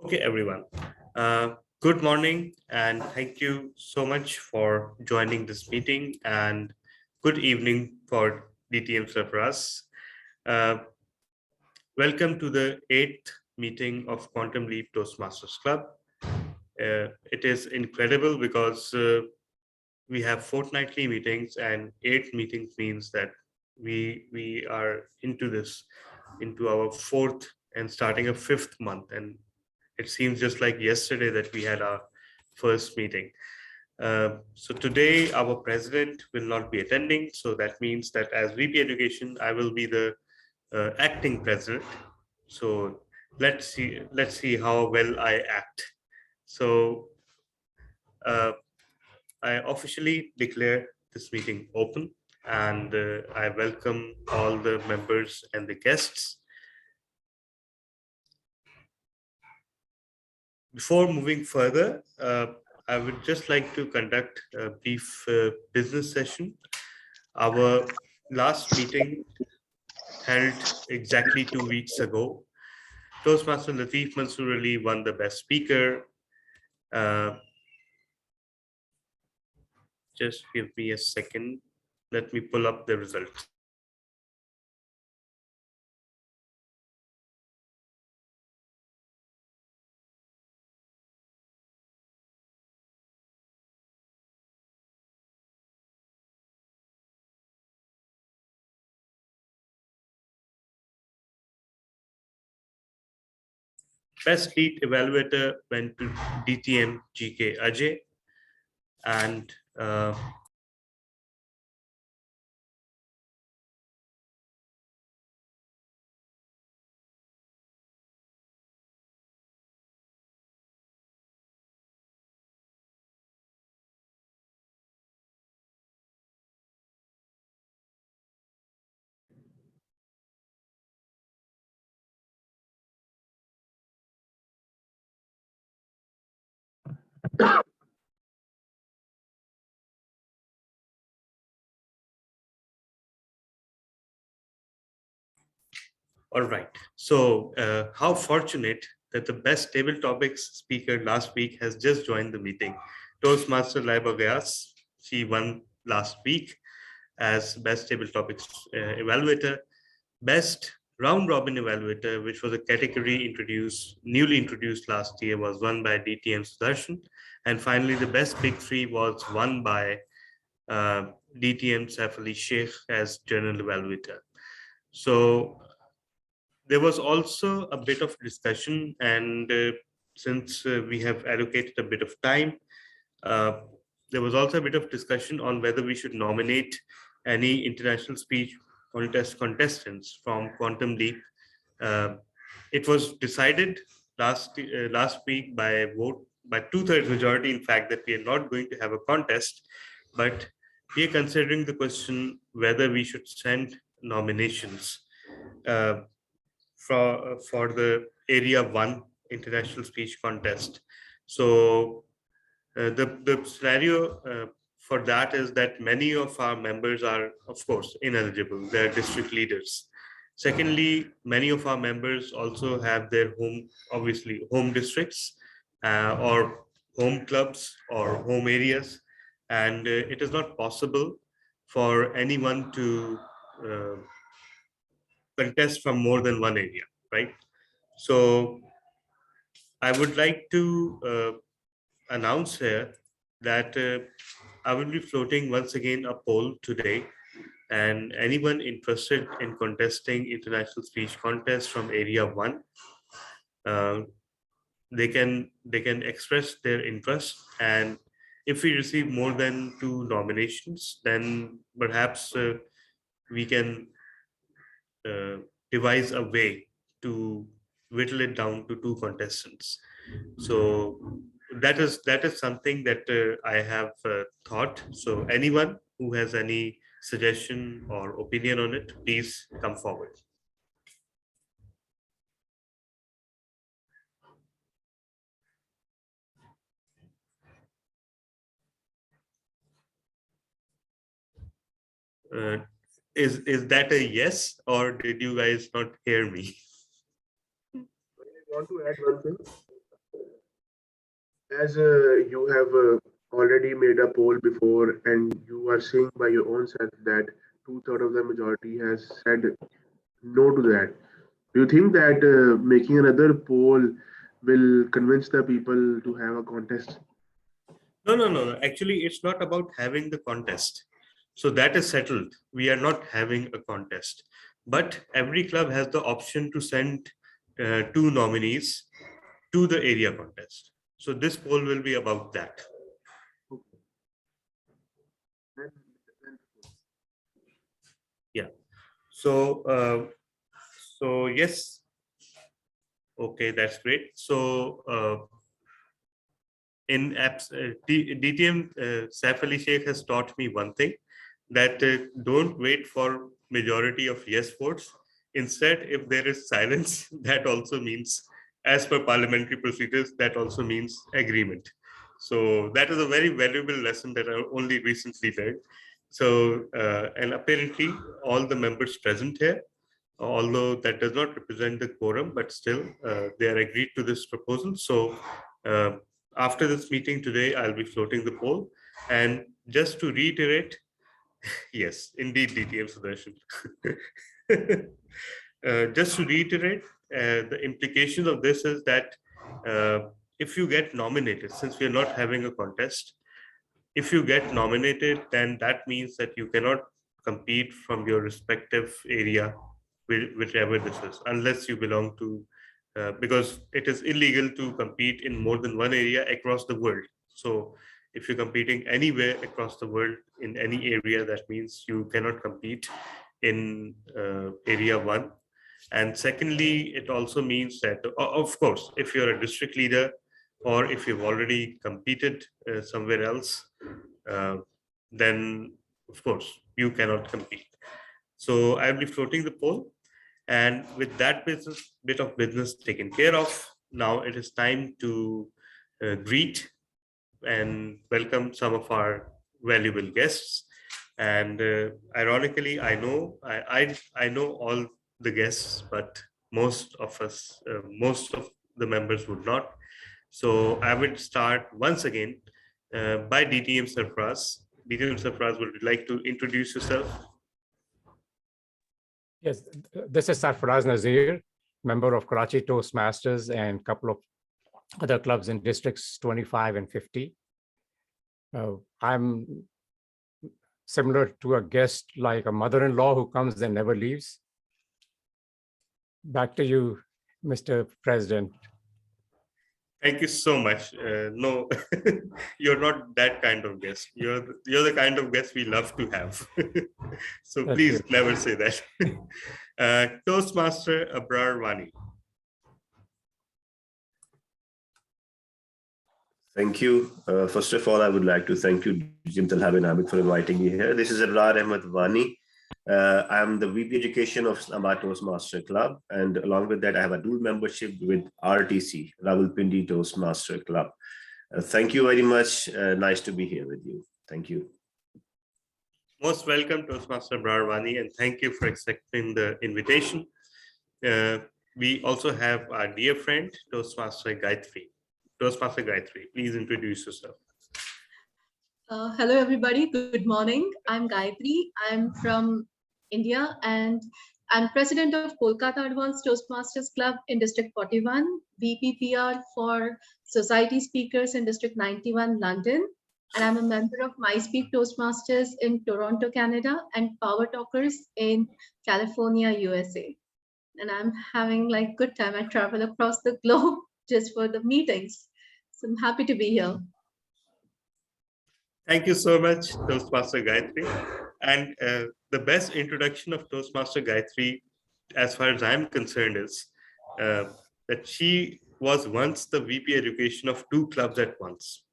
Okay, everyone. Good morning, and thank you so much for joining this meeting. And good evening for DTM Surplus. Uh, Welcome to the eighth meeting of Quantum Leap Toastmasters Club. It is incredible because we have fortnightly meetings, and eight meetings means that we are into our fourth and starting a fifth month, and it seems just like yesterday that we had our first meeting. So today our president will not be attending. So that means that as VP Education, I will be the acting president. So let's see how well I act. So uh, I officially declare this meeting open, and I welcome all the members and the guests. Before moving further, I would just like to conduct a brief business session. Our last meeting held exactly 2 weeks ago. Toastmaster Latif Mansoor Ali won the Best Speaker. Uh, just give me a second. Let me pull up the results. Best Lead Evaluator went to DTM GK Ajay, and all right. So, how fortunate that the best table topics speaker last week has just joined the meeting. Toastmaster Laiba Vyas, she won last week as best table topics evaluator. Best round robin evaluator, which was a category newly introduced last year, was won by DTM Sudarshan. And finally, the best big three was won by DTM Saif Ali Sheikh as general evaluator. So there was also a bit of discussion, and since we have allocated a bit of time, uh, there was also a bit of discussion on whether we should nominate any international speech contestants from Quantum Leap. Uh, it was decided last week by a vote by two-thirds majority, in fact, that we are not going to have a contest, but we are considering the question whether we should send nominations uh, for the Area 1 International Speech Contest. So the scenario for that is that many of our members are, of course, ineligible. They're district leaders. Secondly, many of our members also have their obviously, home districts or home clubs or home areas. And it is not possible for anyone to uh, contest from more than one area, right? So I would like to announce here that I will be floating once again a poll today, and anyone interested in contesting international speech contest from Area 1, uh, they can express their interest, and if we receive more than two nominations, then perhaps we can uh, devise a way to whittle it down to two contestants. So that is something that I have thought. So anyone who has any suggestion or opinion on it, please come forward. Uh, is that a yes, or did you guys not hear me? I want to add one thing. As you have already made a poll before, and you are seeing by your own self that two-thirds of the majority has said no to that. Do you think that making another poll will convince the people to have a contest? No, no, no. Actually, it's not about having the contest. So that is settled. We are not having a contest. But every club has the option to send two nominees to the area contest. So this poll will be about that. Okay. Yeah. So, so yes. Okay, that's great. So, in apps, DTM, Saif Ali Sheikh has taught me one thing, that don't wait for majority of yes votes. Instead, if there is silence, that also means, as per parliamentary procedures, that also means agreement. So that is a very valuable lesson that I only recently learned. So, and apparently all the members present here, although that does not represent the quorum, but still they are agreed to this proposal. So uh, after this meeting today, I'll be floating the poll. And just to reiterate, yes, indeed, DTM Sudarshan. Just to reiterate, the implication of this is that if you get nominated, since we are not having a contest, if you get nominated, then that means that you cannot compete from your respective area, whichever this is, unless you belong to, because it is illegal to compete in more than one area across the world. So if you're competing anywhere across the world in any area, that means you cannot compete in area one. And secondly, it also means that, of course, if you're a district leader or if you've already competed somewhere else, uh, then of course you cannot compete. So I'll be floating the poll. And with that bit of business taken care of, now it is time to greet and welcome some of our valuable guests. And ironically, I know all the guests, but most of the members would not. So I will start once again by DTM Sarfraz. DTM Sarfraz, would you like to introduce yourself? Yes, this is Sarfaraz Nazir, member of Karachi Toastmasters and a couple of other clubs in districts 25 and 50. I'm similar to a guest, like a mother-in-law who comes and never leaves. Back to you, Mr. President. Thank you so much. No, you're not that kind of guest. You're the kind of guest we love to have. So Thank please you. never say that. Toastmaster Abrar Wani. Thank you. First of all, I would like to thank you, Jim Talhab and Hamid, for inviting me here. This is Abrar Ahmed Wani. I am the VP Education of Islamabad Toastmaster Club, and along with that, I have a dual membership with RTC, Rawalpindi Toastmaster Club. Thank you very much. Nice to be here with you. Thank you. Most welcome, Toastmaster Abrar Wani, and thank you for accepting the invitation. We also have our dear friend, Toastmaster Gayatri. Toastmaster Gayatri, please introduce yourself. Hello, everybody. Good morning. I'm Gayatri. I'm from India, and I'm president of Kolkata Advanced Toastmasters Club in District 41, VPPR for Society Speakers in District 91, London. And I'm a member of MySpeak Toastmasters in Toronto, Canada, and Power Talkers in California, USA. And I'm having like good time. I travel across the globe just for the meetings. So I'm happy to be here. Thank you so much, Toastmaster Gayatri. And the best introduction of Toastmaster Gayatri, as far as I'm concerned, is that she was once the VP Education of two clubs at once.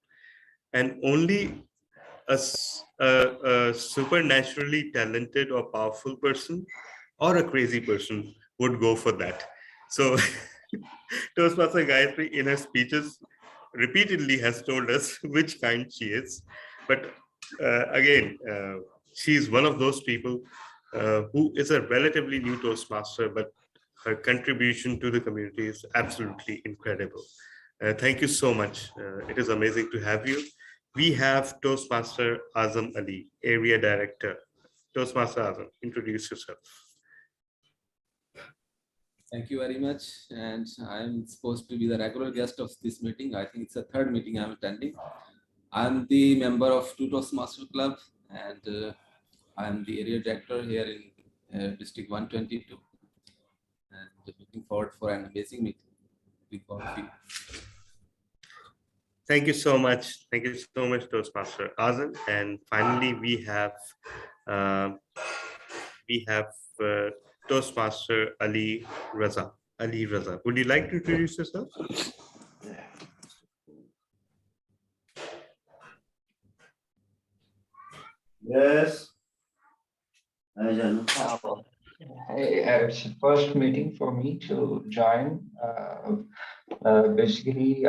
And only a supernaturally talented or powerful person or a crazy person would go for that. So Toastmaster Gayatri in her speeches repeatedly has told us which kind she is. But again, she is one of those people who is a relatively new Toastmaster, but her contribution to the community is absolutely incredible. Thank you so much. It is amazing to have you. We have Toastmaster Azam Ali, Area Director. Toastmaster Azam, introduce yourself. Thank you very much. And I'm supposed to be the regular guest of this meeting. I think it's the third meeting I'm attending. I'm the member of Toastmasters Club, and I'm the area director here in District 122. And looking forward for an amazing meeting with all of you. Thank you so much. Thank you so much, Toastmaster Azam. And finally, we have Toastmaster Ali Raza. Ali Raza, would you like to introduce yourself? Yes. It's the first meeting for me to join. Basically,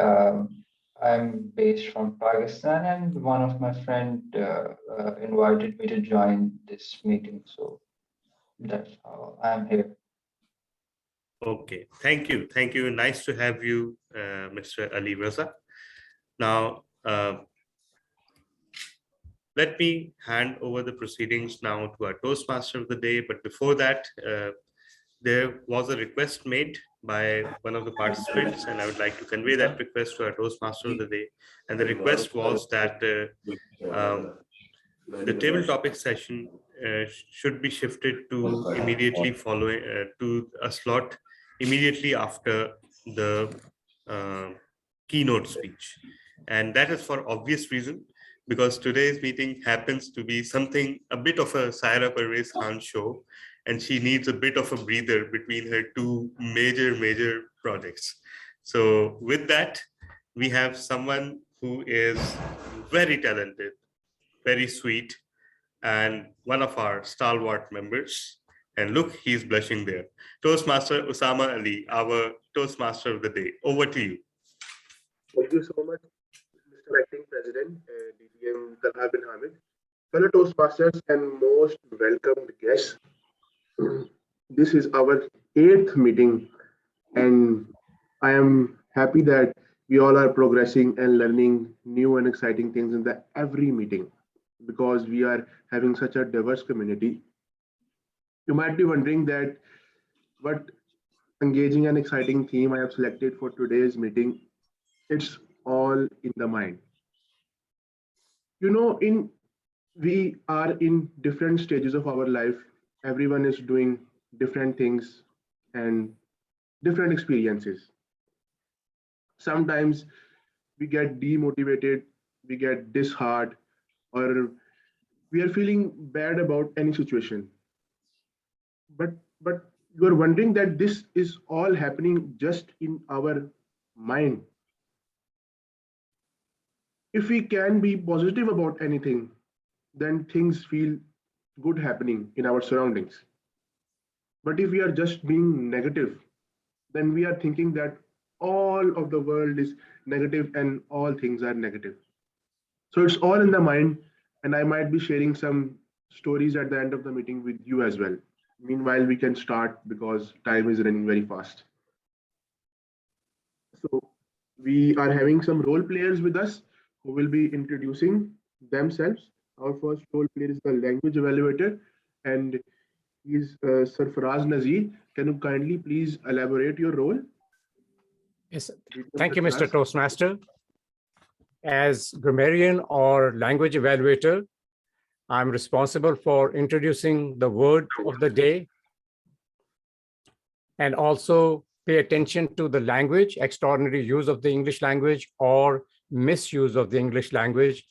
I'm based from Pakistan, and one of my friend invited me to join this meeting. So that's how I'm here. Okay, thank you. Thank you. Nice to have you, Mr. Ali Raza. Now, let me hand over the proceedings now to our Toastmaster of the day. But before that, there was a request made by one of the participants, and I would like to convey that request to our Toastmaster of the day. And the request was that the table topic session should be shifted to immediately following to a slot immediately after the keynote speech. And that is for obvious reason, because today's meeting happens to be something, a bit of a Saira Pervez Khan show, and she needs a bit of a breather between her two major projects. So with that, we have someone who is very talented, very sweet, and one of our stalwart members. And look, he's blushing there. Toastmaster Usama Ali, our Toastmaster of the day. Over to you. Thank you so much, Mr. Acting President, DTM Talha bin Hamid, fellow Toastmasters and most welcomed guests. This is our 8th meeting, and I am happy that we all are progressing and learning new and exciting things in every meeting, because we are having such a diverse community. You might be wondering that what engaging and exciting theme I have selected for today's meeting. It's all in the mind. You know, we are in different stages of our life. Everyone is doing different things and different experiences. Sometimes we get demotivated, we get disheartened, or we are feeling bad about any situation. But you are wondering that this is all happening just in our mind. If we can be positive about anything, then things feel good happening in our surroundings. But if we are just being negative, then we are thinking that all of the world is negative and all things are negative. So it's all in the mind, and I might be sharing some stories at the end of the meeting with you as well. Meanwhile, we can start because time is running very fast. So we are having some role players with us who will be introducing themselves. Our first role player is the language evaluator, and he is Sarfaraz Nazir. Can you kindly please elaborate your role? Yes, thank you, Mr. Toastmaster. As grammarian or language evaluator, I'm responsible for introducing the word of the day and also pay attention to the language, extraordinary use of the English language or misuse of the English language.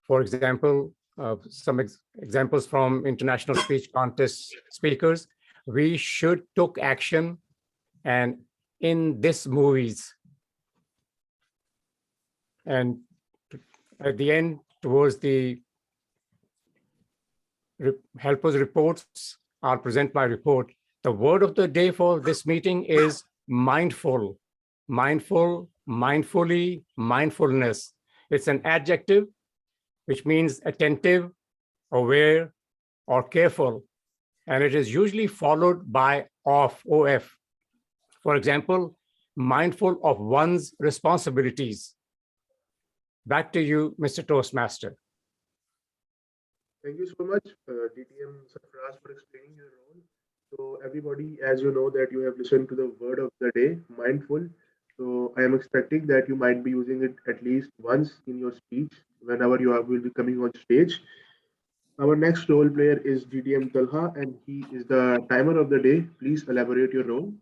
For example, some examples from international speech contest speakers. We should took action, and in this movies. And at the end, towards the helpers reports, I'll present my report. The word of the day for this meeting is mindful. Mindful, mindfully, mindfulness. It's an adjective which means attentive, aware, or careful. And it is usually followed by of, OF. For example, mindful of one's responsibilities. Back to you, Mr. Toastmaster. Thank you so much, DTM Sarfaraz, for explaining your role. So everybody, as you know that you have listened to the word of the day, mindful. So I am expecting that you might be using it at least once in your speech whenever will be coming on stage. Our next role player is DTM Talha, and he is the timer of the day. Please elaborate your role.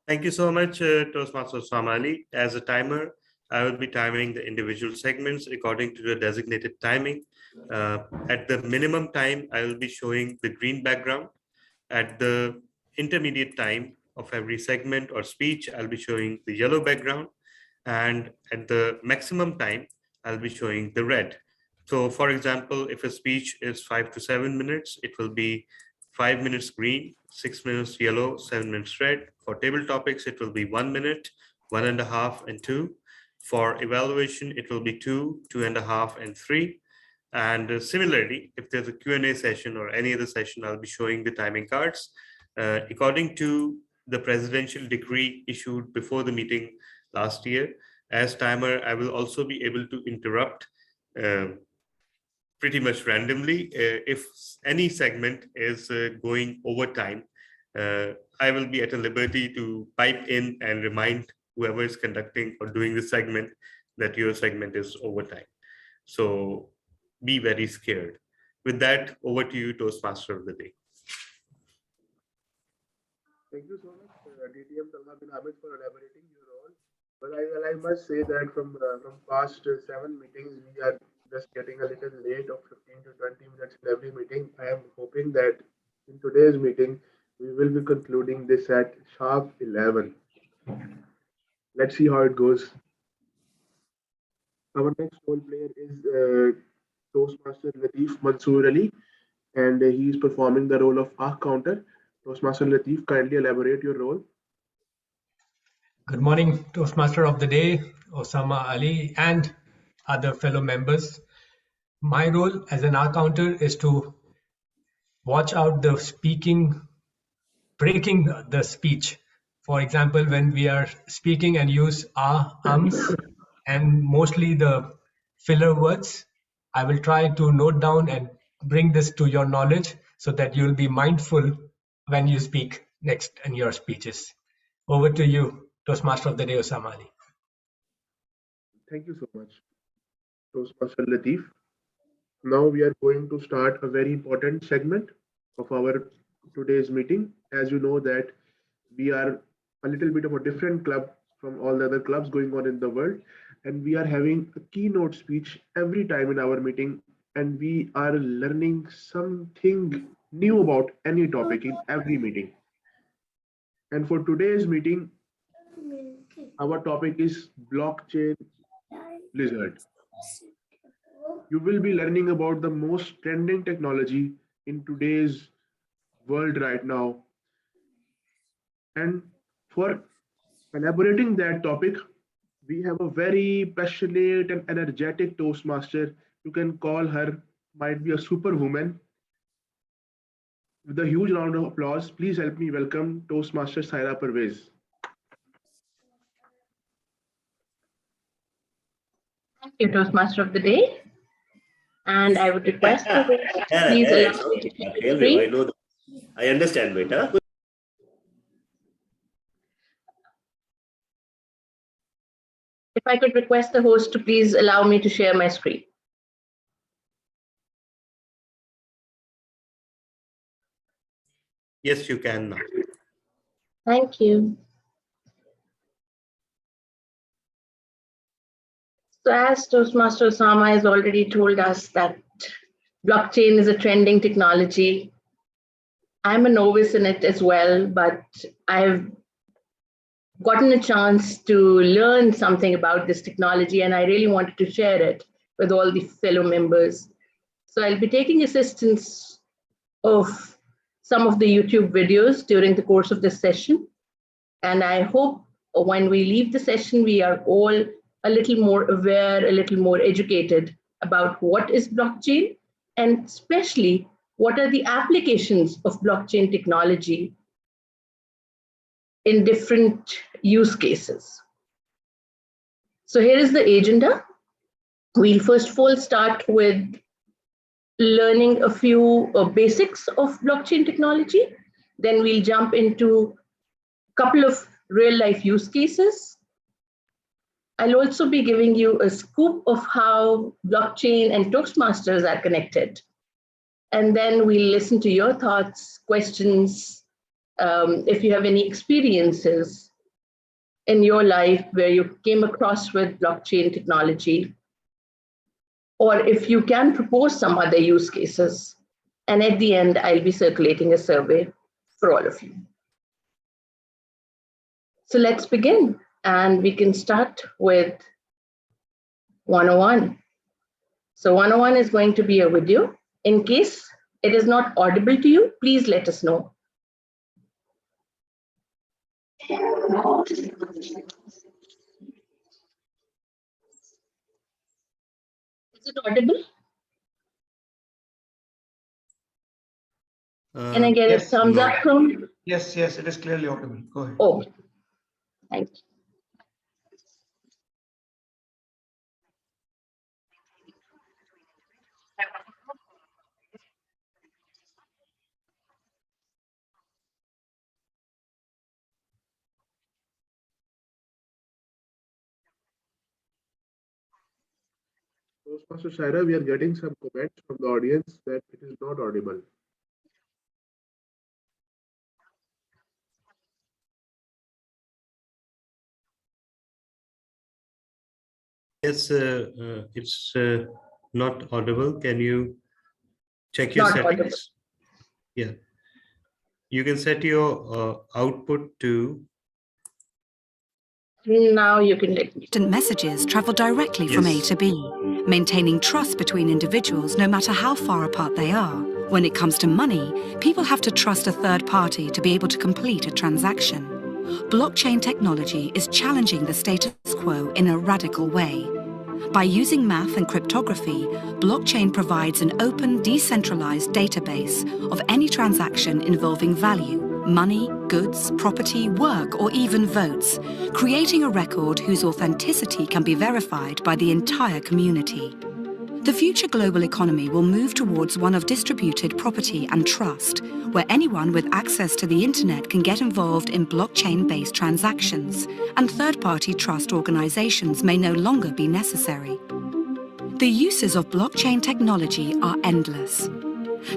Thank you so much, Toastmaster Samali. As a timer, I will be timing the individual segments according to the designated timing. At the minimum time, I will be showing the green background. At the intermediate time of every segment or speech, I'll be showing the yellow background. And at the maximum time, I'll be showing the red. So for example, if a speech is 5 to 7 minutes, it will be 5 minutes green, 6 minutes yellow, 7 minutes red. For table topics, it will be 1 minute, 1.5, and 2. For evaluation, it will be 2, 2.5, and 3. And similarly, if there's a Q&A session or any other session, I'll be showing the timing cards. According to the presidential decree issued before the meeting last year, as timer, I will also be able to interrupt pretty much randomly. If any segment is going over time, I will be at a liberty to pipe in and remind whoever is conducting or doing the segment that your segment is over time. So be very scared. With that, over to you, Toastmaster of the day. Thank you so much, DTM Talha bin Hamid, for elaborating your role. But I must say that from past 7 meetings, we are just getting a little late of 15 to 20 minutes in every meeting. I am hoping that in today's meeting, we will be concluding this at sharp 11. Let's see how it goes. Our next role player is Toastmaster Latif Mansoor Ali, and he is performing the role of Arc Counter. Toastmaster Latif, kindly elaborate your role. Good morning, Toastmaster of the day, Osama Ali, and other fellow members. My role as an Arc Counter is to watch out the speaking, breaking the speech. For example, when we are speaking and use ums, and mostly the filler words, I will try to note down and bring this to your knowledge so that you'll be mindful when you speak next in your speeches. Over to you, Toastmaster of the day, Osama Ali. Thank you so much, Toastmaster Latif. Now we are going to start a very important segment of our today's meeting. As you know that we are a little bit of a different club from all the other clubs going on in the world, and we are having a keynote speech every time in our meeting, and we are learning something new about any topic in every meeting. And for today's meeting, our topic is blockchain blizzard. You will be learning about the most trending technology in today's world right now. And for elaborating that topic, we have a very passionate and energetic Toastmaster. You can call her, might be a superwoman. With a huge round of applause, please help me welcome Toastmaster Saira Pervez. Thank you, Toastmaster of the day. And I would request the host to please allow me to share the screen. I know that. I understand, beta. If I could request the host to please allow me to share my screen. Yes, you can now. Thank you. So as Toastmaster Osama has already told us that blockchain is a trending technology. I'm a novice in it as well, but I've gotten a chance to learn something about this technology, and I really wanted to share it with all the fellow members. So I'll be taking assistance of some of the YouTube videos during the course of this session. And I hope when we leave the session, we are all a little more aware, a little more educated about what is blockchain, and especially what are the applications of blockchain technology in different use cases. So here is the agenda. We'll first of all start with learning a few basics of blockchain technology. Then we'll jump into a couple of real life use cases. I'll also be giving you a scoop of how blockchain and Toastmasters are connected. And then we'll listen to your thoughts, questions, if you have any experiences in your life where you came across with blockchain technology, or if you can propose some other use cases. And at the end, I'll be circulating a survey for all of you. So let's begin. And we can start with 101. So 101 is going to be a video. In case it is not audible to you, please let us know. Is it audible? Can I get a thumbs up from? Yes, it is clearly audible. Go ahead. Oh, thank you. Toastmaster Saira, we are getting some comments from the audience that it is not audible. Yes, it's not audible. Can you check your Not settings? audible. Yeah. You can set your output to. Now you can let me. Instant messages travel directly from A Yes. to B, maintaining trust between individuals no matter how far apart they are. When it comes to money, people have to trust a third party to be able to complete a transaction. Blockchain technology is challenging the status quo in a radical way. By using math and cryptography, blockchain provides an open, decentralized database of any transaction involving value, money, goods, property, work, or even votes, creating a record whose authenticity can be verified by the entire community. The future global economy will move towards one of distributed property and trust, where anyone with access to the internet can get involved in blockchain-based transactions, and third-party trust organizations may no longer be necessary. The uses of blockchain technology are endless.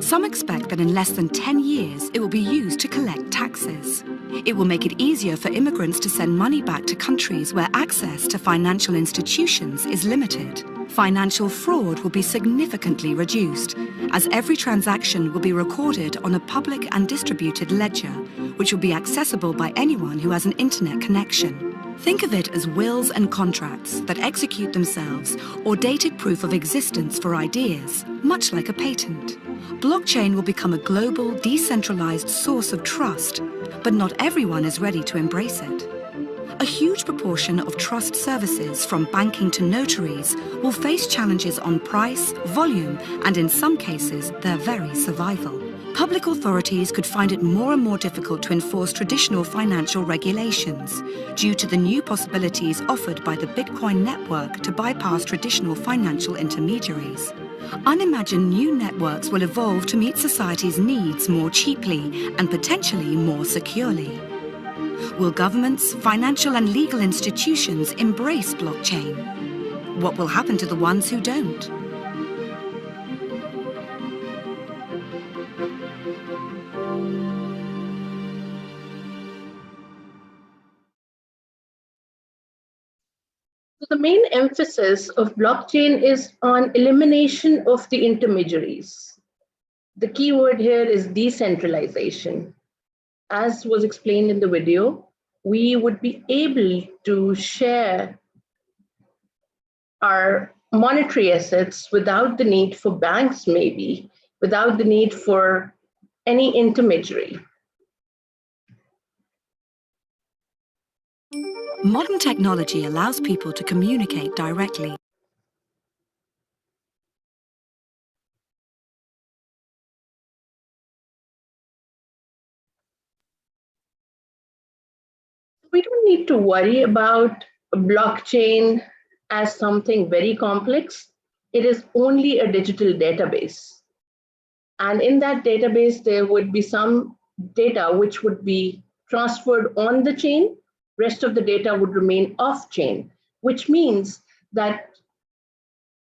Some expect that in less than 10 years, it will be used to collect taxes. It will make it easier for immigrants to send money back to countries where access to financial institutions is limited. Financial fraud will be significantly reduced, as every transaction will be recorded on a public and distributed ledger, which will be accessible by anyone who has an internet connection. Think of it as wills and contracts that execute themselves, or dated proof of existence for ideas, much like a patent. Blockchain will become a global, decentralized source of trust, but not everyone is ready to embrace it. A huge proportion of trust services, from banking to notaries, will face challenges on price, volume, and in some cases, their very survival. Public authorities could find it more and more difficult to enforce traditional financial regulations due to the new possibilities offered by the Bitcoin network to bypass traditional financial intermediaries. Unimagined new networks will evolve to meet society's needs more cheaply and potentially more securely. Will governments, financial and legal institutions embrace blockchain? What will happen to the ones who don't? The main emphasis of blockchain is on elimination of the intermediaries. The key word here is decentralization. As was explained in the video, we would be able to share our monetary assets without the need for banks, maybe, without the need for any intermediary. Modern technology allows people to communicate directly. We don't need to worry about blockchain as something very complex. It is only a digital database. And in that database, there would be some data which would be transferred on the chain. Rest of the data would remain off chain, which means that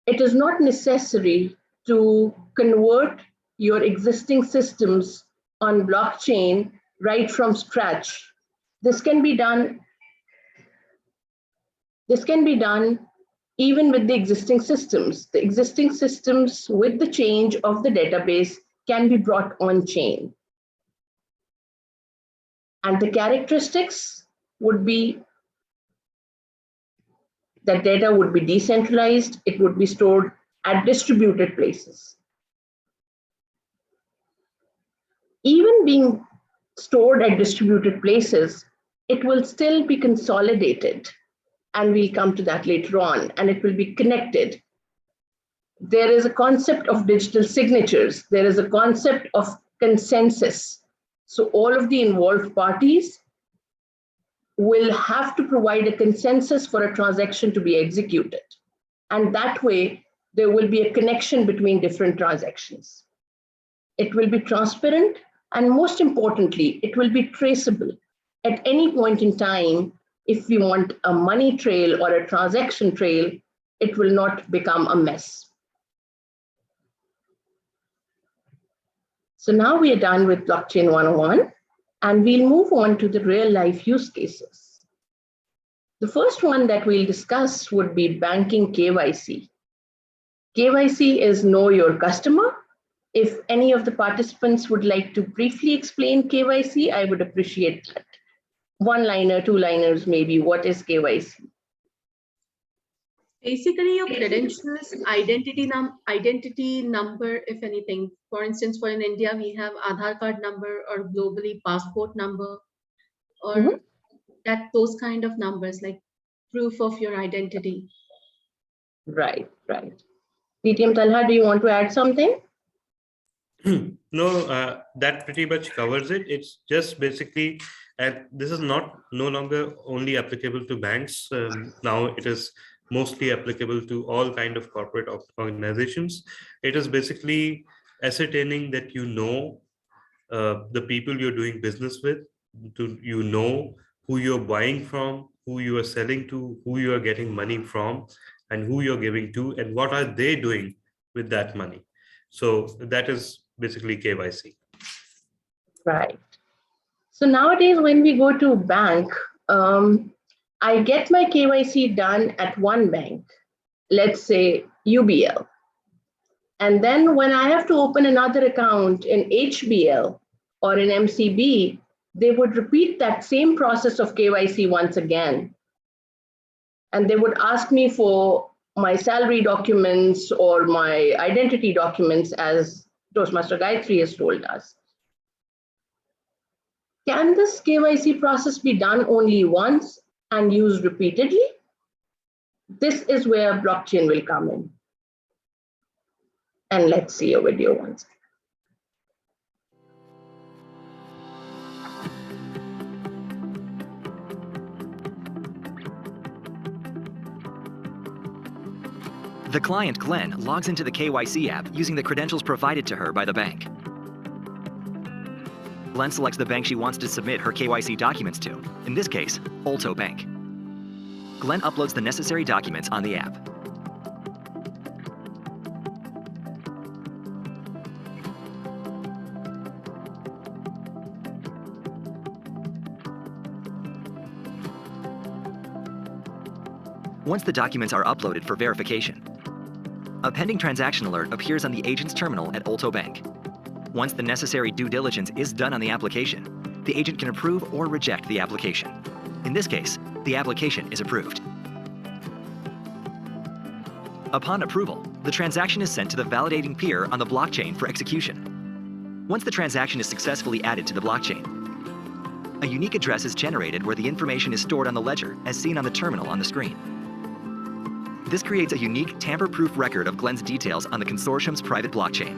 it is not necessary to convert your existing systems on blockchain right from scratch. This can be done even with the existing systems. The existing systems with the change of the database can be brought on chain. And the characteristics would be that data would be decentralized, it would be stored at distributed places. Even being stored at distributed places, it will still be consolidated, and we'll come to that later on, and it will be connected. There is a concept of digital signatures. There is a concept of consensus. So all of the involved parties will have to provide a consensus for a transaction to be executed. And that way, there will be a connection between different transactions. It will be transparent, and most importantly, it will be traceable. At any point in time, if we want a money trail or a transaction trail, it will not become a mess. So now we are done with Blockchain 101, and we'll move on to the real life use cases. The first one that we'll discuss would be banking KYC. KYC is Know Your Customer. If any of the participants would like to briefly explain KYC, I would appreciate that. One-liner, two-liners, maybe. What is KYC? Basically, your credentials, identity number, if anything. For instance, for in India, we have Aadhaar card number or globally passport number, or those kind of numbers, like proof of your identity. Right. DTM Talha, do you want to add something? No, that pretty much covers it. It's just basically, and this is no longer only applicable to banks. Now it is mostly applicable to all kind of corporate organizations. It is basically ascertaining that you know the people you're doing business with, you know who you're buying from, who you are selling to, who you are getting money from, and who you're giving to, and what are they doing with that money. So that is basically KYC. Right. So nowadays, when we go to bank, I get my KYC done at one bank, let's say UBL. And then when I have to open another account in HBL or in MCB, they would repeat that same process of KYC once again. And they would ask me for my salary documents or my identity documents, as Toastmaster Gayatri has told us. Can this KYC process be done only once and used repeatedly? This is where blockchain will come in. And let's see a video once. The client, Glenn, logs into the KYC app using the credentials provided to her by the bank. Glenn selects the bank she wants to submit her KYC documents to, in this case, Alto Bank. Glenn uploads the necessary documents on the app. Once the documents are uploaded for verification, a pending transaction alert appears on the agent's terminal at Alto Bank. Once the necessary due diligence is done on the application, the agent can approve or reject the application. In this case, the application is approved. Upon approval, the transaction is sent to the validating peer on the blockchain for execution. Once the transaction is successfully added to the blockchain, a unique address is generated where the information is stored on the ledger, as seen on the terminal on the screen. This creates a unique tamper-proof record of Glenn's details on the consortium's private blockchain.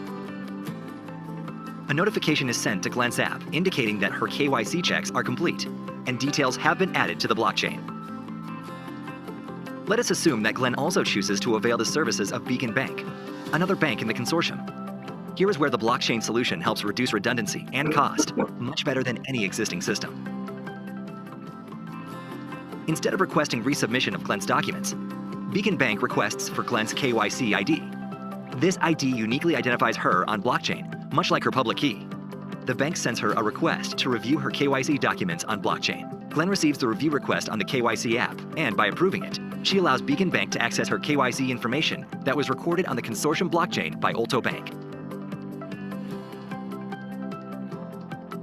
A notification is sent to Glenn's app indicating that her KYC checks are complete. and details have been added to the blockchain. Let us assume that Glenn also chooses to avail the services of Beacon Bank, another bank in the consortium. Here is where the blockchain solution helps reduce redundancy and cost, much better than any existing system. Instead of requesting resubmission of Glenn's documents, Beacon Bank requests for Glenn's KYC ID. This ID uniquely identifies her on blockchain, much like her public key. The bank sends her a request to review her KYC documents on blockchain. Glenn receives the review request on the KYC app, and by approving it, she allows Beacon Bank to access her KYC information that was recorded on the consortium blockchain by Olto Bank.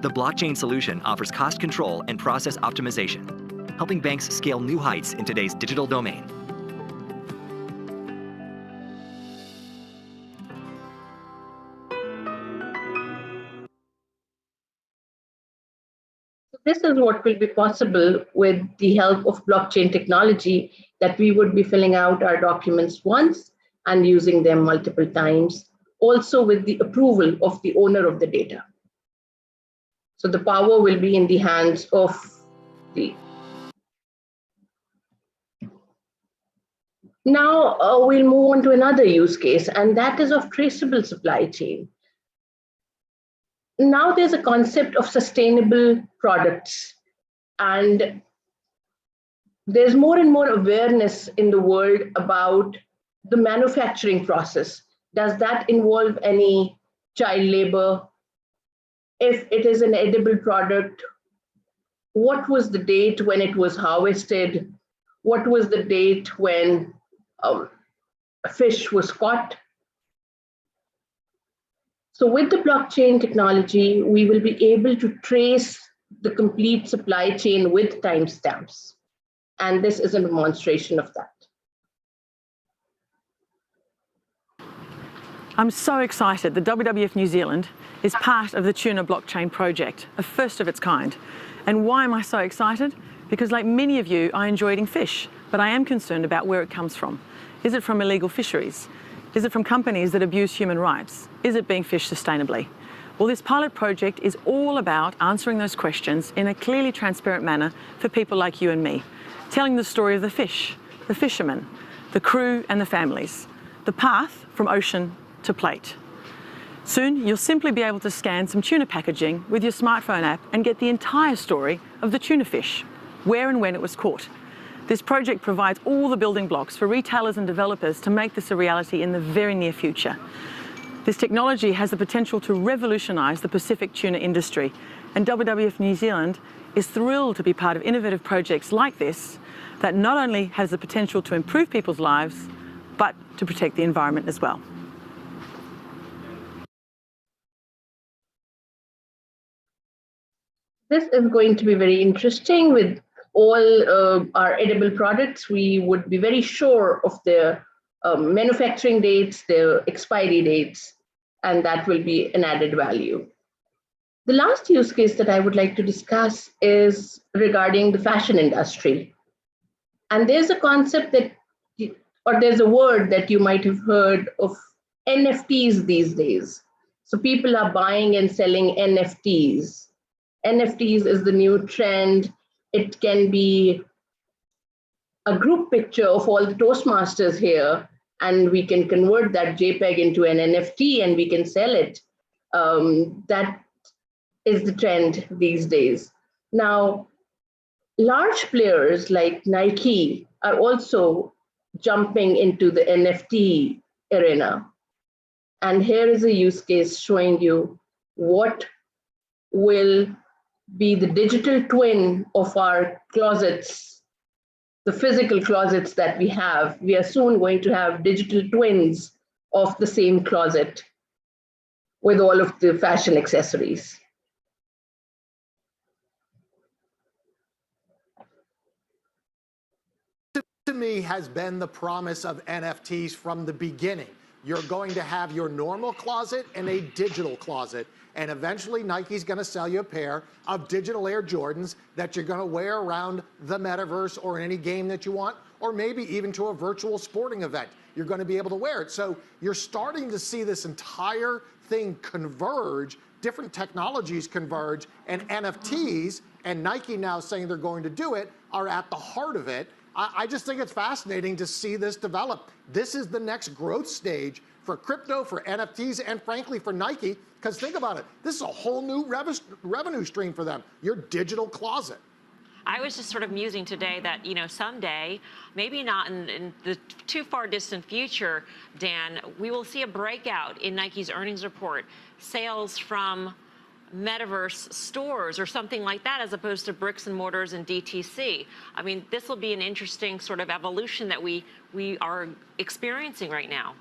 The blockchain solution offers cost control and process optimization, helping banks scale new heights in today's digital domain. This is what will be possible with the help of blockchain technology, that we would be filling out our documents once and using them multiple times, also with the approval of the owner of the data. So the power will be in the hands of the. Now we'll move on to another use case, and that is of traceable supply chain. Now there's a concept of sustainable products, and there's more and more awareness in the world about the manufacturing process. Does that involve any child labor? If it is an edible product, what was the date when it was harvested? What was the date when fish was caught? So with the blockchain technology, we will be able to trace the complete supply chain with timestamps. And this is a demonstration of that. I'm so excited that WWF New Zealand is part of the tuna blockchain project, a first of its kind. And why am I so excited? Because like many of you, I enjoy eating fish, but I am concerned about where it comes from. Is it from illegal fisheries? Is it from companies that abuse human rights? Is it being fished sustainably? Well, this pilot project is all about answering those questions in a clearly transparent manner for people like you and me, telling the story of the fish, the fishermen, the crew and the families, the path from ocean to plate. Soon, you'll simply be able to scan some tuna packaging with your smartphone app and get the entire story of the tuna fish, where and when it was caught. This project provides all the building blocks for retailers and developers to make this a reality in the very near future. This technology has the potential to revolutionize the Pacific tuna industry, and WWF New Zealand is thrilled to be part of innovative projects like this that not only has the potential to improve people's lives, but to protect the environment as well. This is going to be very interesting. With all our edible products, we would be very sure of their manufacturing dates, their expiry dates, and that will be an added value. The last use case that I would like to discuss is regarding the fashion industry. And there's a concept that, or there's a word that you might have heard of, NFTs these days. So people are buying and selling NFTs. NFTs is the new trend. It can be a group picture of all the Toastmasters here, and we can convert that JPEG into an NFT and we can sell it. That is the trend these days. Now, large players like Nike are also jumping into the NFT arena. And here is a use case showing you what will be the digital twin of our closets, the physical closets that we have. We are soon going to have digital twins of the same closet with all of the fashion accessories. To me has been the promise of NFTs from the beginning. You're going to have your normal closet and a digital closet, and eventually Nike's going to sell you a pair of digital Air Jordans that you're going to wear around the metaverse or in any game that you want, or maybe even to a virtual sporting event. You're going to be able to wear it. So you're starting to see this entire thing converge, different technologies converge, and NFTs and Nike now saying they're going to do it are at the heart of it. I just think it's fascinating to see this develop. This is the next growth stage for crypto, for NFTs, and frankly for Nike, because think about it, this is a whole new revenue stream for them, your digital closet. I was just sort of musing today that, you know, someday, maybe not in the too far distant future, Dan, we will see a breakout in Nike's earnings report, sales from metaverse stores or something like that, as opposed to bricks and mortars and DTC. I mean, this will be an interesting sort of evolution that we are experiencing right now.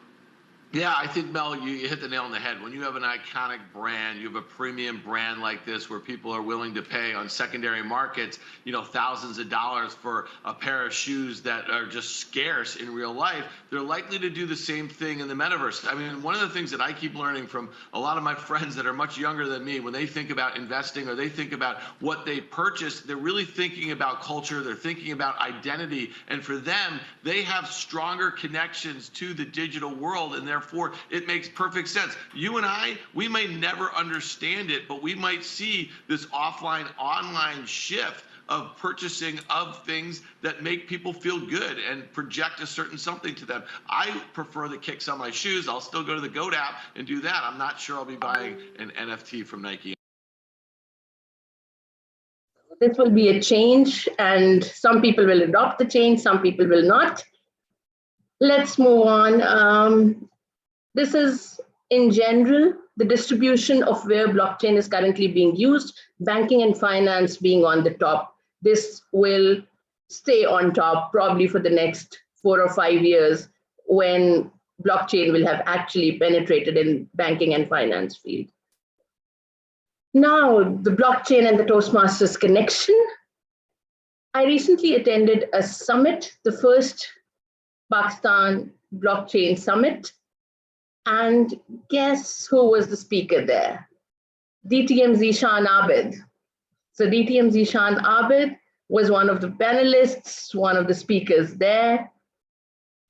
Yeah, I think, Mel, you hit the nail on the head. When you have an iconic brand, you have a premium brand like this where people are willing to pay on secondary markets, you know, thousands of dollars for a pair of shoes that are just scarce in real life, they're likely to do the same thing in the metaverse. I mean, one of the things that I keep learning from a lot of my friends that are much younger than me, when they think about investing or they think about what they purchase, they're really thinking about culture, they're thinking about identity, and for them, they have stronger connections to the digital world, and therefore it makes perfect sense. You and I, we may never understand it, but we might see this offline online shift of purchasing of things that make people feel good and project a certain something to them. I prefer the kicks on my shoes. I'll still go to the GOAT app and do that. I'm not sure I'll be buying an NFT from Nike. This will be a change, and some people will adopt the change, some people will not. Let's move on. This is, in general, the distribution of where blockchain is currently being used, banking and finance being on the top. This will stay on top probably for the next 4 or 5 years when blockchain will have actually penetrated in banking and finance field. Now, the blockchain and the Toastmasters connection. I recently attended a summit, the first Pakistan blockchain summit. And guess who was the speaker there? DTM Zishan Abid. So DTM Zishan Abid was one of the panelists, one of the speakers there.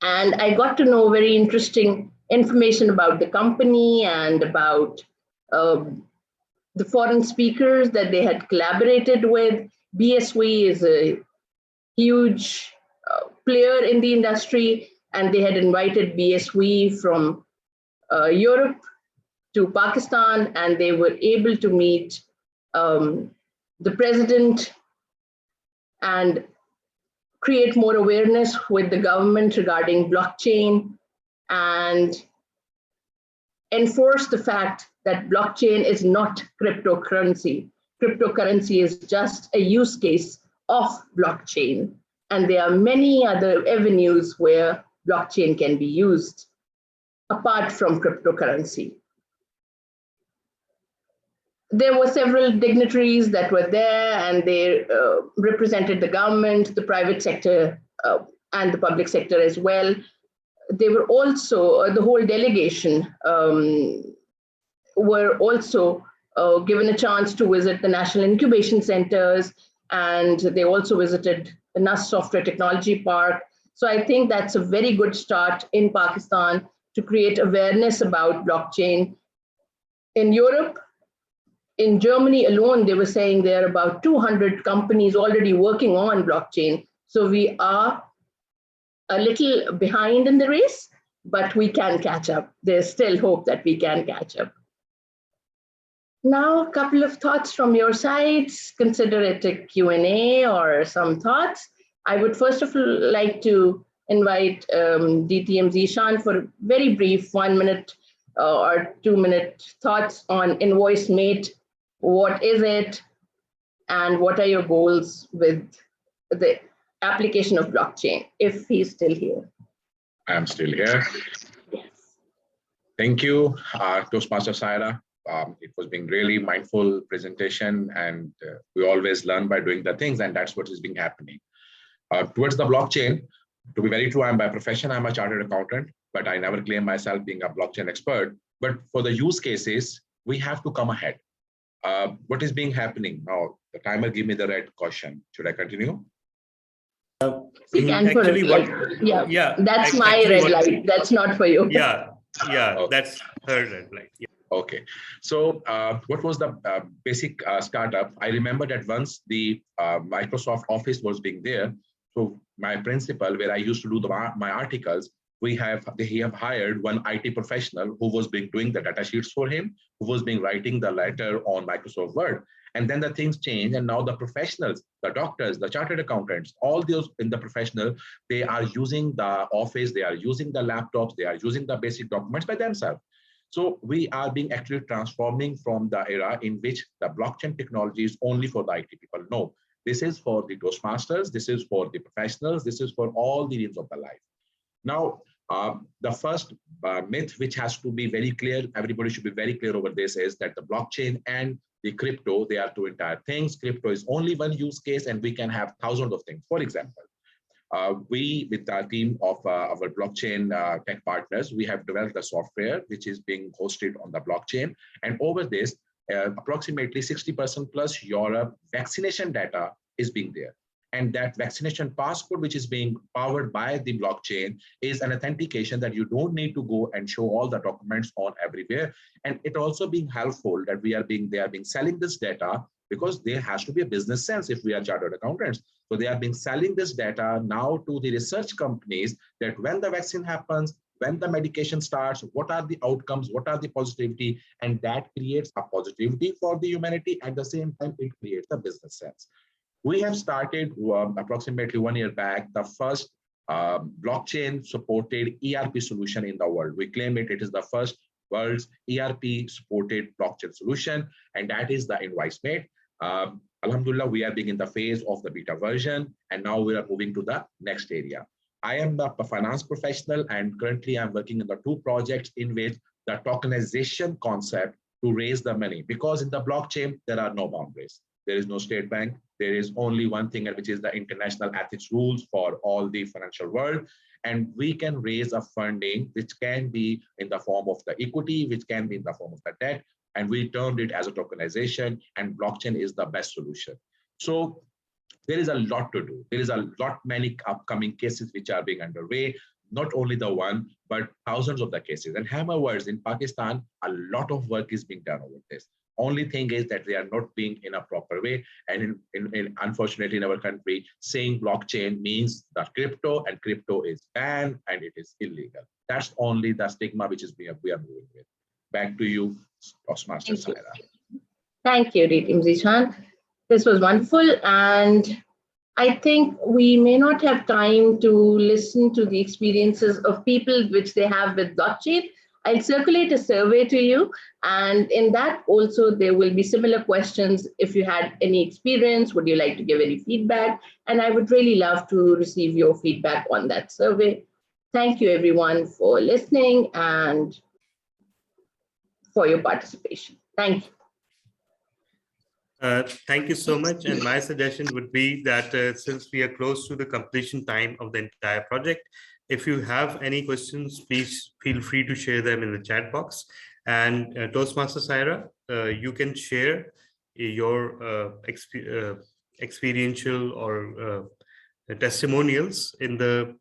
And I got to know very interesting information about the company and about the foreign speakers that they had collaborated with. BSV is a huge player in the industry, and they had invited BSV from Europe to Pakistan, and they were able to meet the president and create more awareness with the government regarding blockchain and enforce the fact that blockchain is not cryptocurrency. Cryptocurrency is just a use case of blockchain, and there are many other avenues where blockchain can be used apart from cryptocurrency. There were several dignitaries that were there, and they represented the government, the private sector, and the public sector as well. They were also, the whole delegation were also given a chance to visit the national incubation centers, and they also visited the NAS Software Technology Park. So I think that's a very good start in Pakistan to create awareness about blockchain. In Europe, in Germany alone, they were saying there are about 200 companies already working on blockchain. So we are a little behind in the race, but we can catch up. There's still hope that we can catch up. Now, a couple of thoughts from your sides. Consider it a Q&A or some thoughts. I would first of all like to invite DTM Zishan for a very brief 1 minute or 2 minute thoughts on InvoiceMate. What is it? And what are your goals with the application of blockchain, if he's still here? I'm still here. Yes. Thank you, Toastmaster Saira. It was being really mindful presentation, and we always learn by doing the things, and that's what is being happening. Towards the blockchain, to be very true, I'm by profession, I'm a chartered accountant, but I never claim myself being a blockchain expert. But for the use cases, we have to come ahead. What is being happening now? The timer give me the red caution. Should I continue? Actually, that's my red light. That's not for you. Yeah, that's her red light. Yeah. Okay, so what was the basic startup? I remember that once the Microsoft Office was being there, so my principal, where I used to do my articles, he have hired one IT professional who was doing the data sheets for him, who was writing the letter on Microsoft Word. And then the things change, and now the professionals, the doctors, the chartered accountants, all those in the professional, they are using the Office, they are using the laptops, they are using the basic documents by themselves. So we are being actually transforming from the era in which the blockchain technology is only for the IT people. No, this is for the Toastmasters, this is for the professionals, this is for all the needs of the life. Now, the first myth, which has to be very clear, everybody should be very clear over this, is that the blockchain and the crypto, they are two entire things. Crypto is only one use case, and we can have thousands of things. For example, we, with our team of our blockchain tech partners, we have developed a software which is being hosted on the blockchain. And over this, approximately 60% plus your vaccination data is being there. And that vaccination passport, which is being powered by the blockchain, is an authentication that you don't need to go and show all the documents on everywhere. And it also being helpful that they are being selling this data, because there has to be a business sense if we are chartered accountants. So they are being selling this data now to the research companies, that when the vaccine happens, when the medication starts, what are the outcomes, what are the positivity, and that creates a positivity for the humanity. At the same time, it creates a business sense. We have started approximately 1 year back, the first blockchain supported ERP solution in the world. We claim it is the first world's ERP supported blockchain solution, and that is the InvoiceMate. Alhamdulillah, we are being in the phase of the beta version, and now we are moving to the next area. I am a finance professional, and currently I'm working on the 2 projects in which the tokenization concept to raise the money, because in the blockchain, there are no boundaries. There is no state bank. There is only one thing, which is the international ethics rules for all the financial world. And we can raise a funding, which can be in the form of the equity, which can be in the form of the debt. And we termed it as a tokenization, and blockchain is the best solution. So there is a lot to do. There is a lot, many upcoming cases which are being underway, not only the one, but thousands of the cases. And hammer words in Pakistan, a lot of work is being done over this. Only thing is that they are not being in a proper way. And unfortunately, in our country, saying blockchain means that crypto, and crypto is banned and it is illegal. That's only the stigma which is we are moving with. Back to you, Toastmaster Saira. Thank you, Zishan. This was wonderful. And I think we may not have time to listen to the experiences of people which they have with blockchain. I'll circulate a survey to you, and in that also there will be similar questions. If you had any experience, would you like to give any feedback? And I would really love to receive your feedback on that survey. Thank you everyone for listening and for your participation. Thank you. Thank you so much. And my suggestion would be that since we are close to the completion time of the entire project, if you have any questions, please feel free to share them in the chat box. And Toastmaster Saira, you can share your experiential or testimonials in the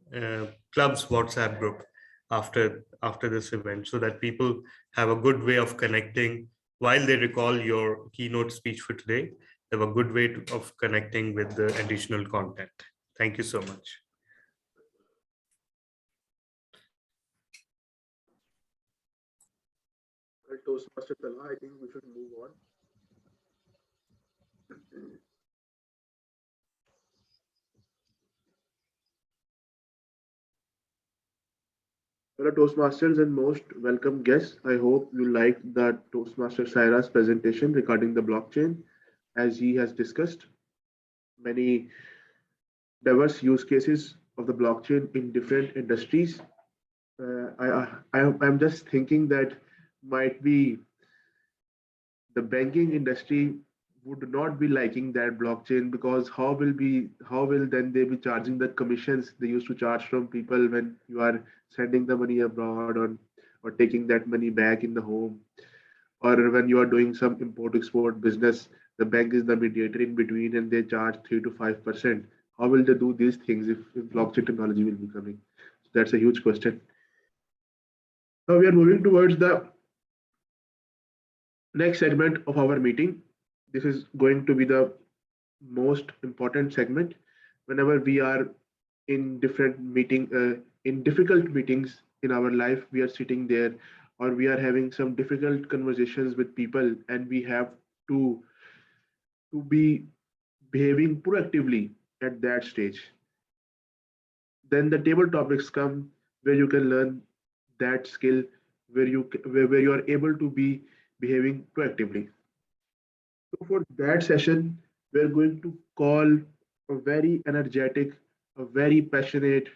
club's WhatsApp group after this event, so that people have a good way of connecting while they recall your keynote speech for today. They have a good way of connecting with the additional content. Thank you so much. Toastmaster Talha, I think we should move on. Hello, Toastmasters and most welcome guests. I hope you liked the Toastmaster Saira's presentation regarding the blockchain. As he has discussed many diverse use cases of the blockchain in different industries. I'm just thinking that might be the banking industry would not be liking that blockchain, because how will then they be charging the commissions they used to charge from people when you are sending the money abroad or taking that money back in the home, or when you are doing some import export business, the bank is the mediator in between and they charge 3 to 5%. How will they do these things if blockchain technology will be coming? So that's a huge question. Now we are moving towards the Next segment of our meeting. This is going to be the most important segment. Whenever we are in in difficult meetings in our life, we are sitting there, or we are having some difficult conversations with people, and we have to be behaving proactively at that stage. Then the table topics come where you can learn that skill, where you are able to be behaving proactively. So for that session, we're going to call a very energetic, a very passionate,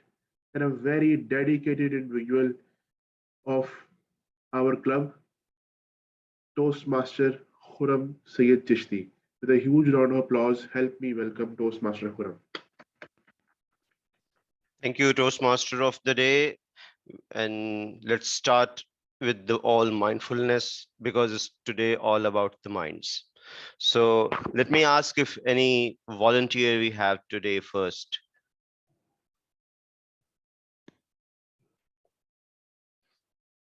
and a very dedicated individual of our club, Toastmaster Khurram Saeed Chishti. With a huge round of applause, help me welcome Toastmaster Khurram. Thank you, Toastmaster of the day. And let's start with the all mindfulness, because it's today all about the minds. So let me ask if any volunteer we have today first.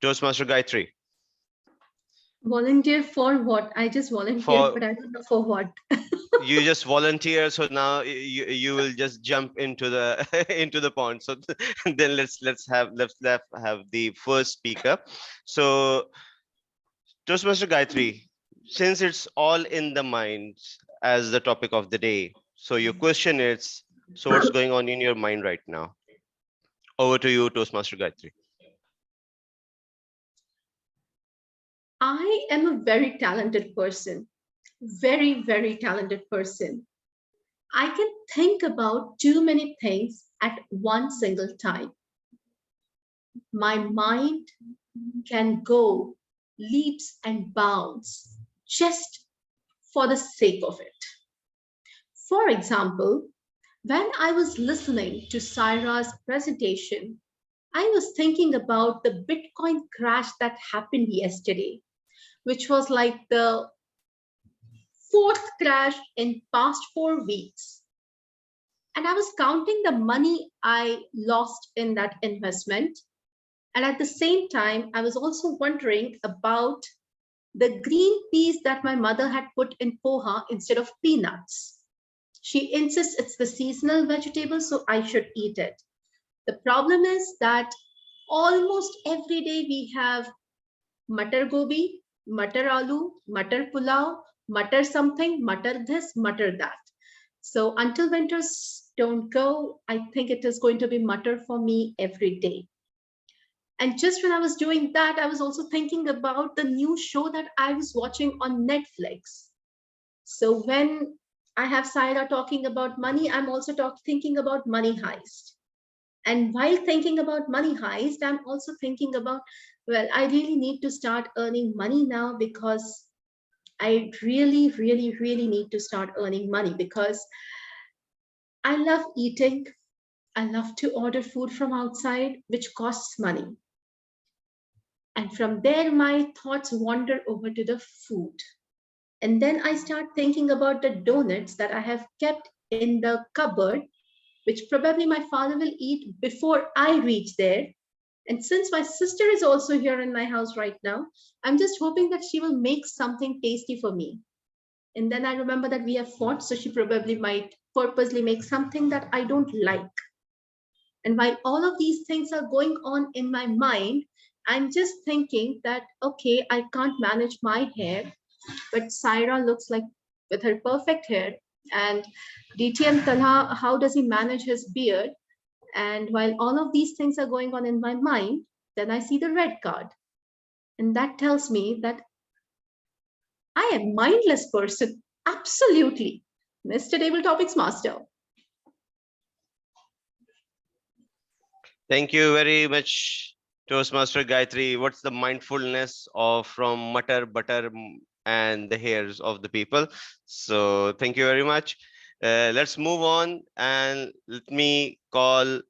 Toastmaster Gayatri. Volunteer for what? I just volunteered, but I don't know for what. You just volunteer, so now you will just jump into the into the pond. So then let's have the first speaker. So Toastmaster Gayatri, since it's all in the mind as the topic of the day, so your question is, so what's going on in your mind right now? Over to you, Toastmaster Gayatri. I am a very talented person, very, very talented person. I can think about too many things at one single time. My mind can go leaps and bounds just for the sake of it. For example, when I was listening to Saira's presentation, I was thinking about the Bitcoin crash that happened yesterday, which was like the fourth crash in past 4 weeks. And I was counting the money I lost in that investment. And at the same time, I was also wondering about the green peas that my mother had put in poha instead of peanuts. She insists it's the seasonal vegetable, so I should eat it. The problem is that almost every day we have matar gobi, matar aloo, matar pulao, matar something, matar this, matar that. So until winters don't go, I think it is going to be matar for me every day. And just when I was doing that, I was also thinking about the new show that I was watching on Netflix. So when I have Saira talking about money, I'm also thinking about Money Heist. And while thinking about Money Heist, I'm also thinking about, well, I really need to start earning money now, because I really, really, really need to start earning money, because I love eating. I love to order food from outside, which costs money. And from there, my thoughts wander over to the food. And then I start thinking about the donuts that I have kept in the cupboard, which probably my father will eat before I reach there. And since my sister is also here in my house right now, I'm just hoping that she will make something tasty for me. And then I remember that we have fought, so she probably might purposely make something that I don't like. And while all of these things are going on in my mind, I'm just thinking that, okay, I can't manage my hair, but Saira looks like with her perfect hair. And DTM Talha, how does he manage his beard? And while all of these things are going on in my mind, then I see the red card. And that tells me that I am a mindless person. Absolutely. Mr. Table Topics Master. Thank you very much, Toastmaster Gayatri. What's the mindfulness of from mutter, butter, and the hairs of the people? So thank you very much. Let's move on, and let me call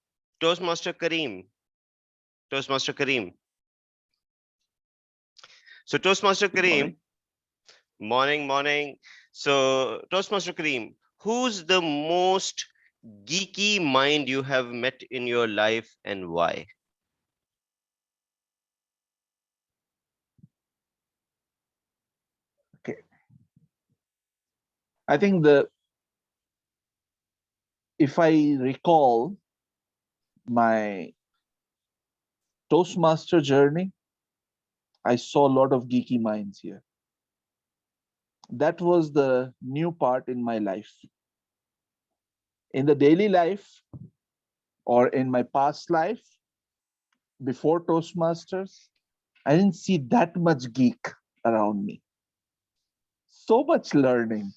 Toastmaster Kareem. Toastmaster Kareem. So Toastmaster Kareem, morning. So Toastmaster Kareem, who's the most geeky mind you have met in your life, and why? I think if I recall my Toastmaster journey, I saw a lot of geeky minds here. That was the new part in my life. In the daily life or in my past life, before Toastmasters, I didn't see that much geek around me. So much learning.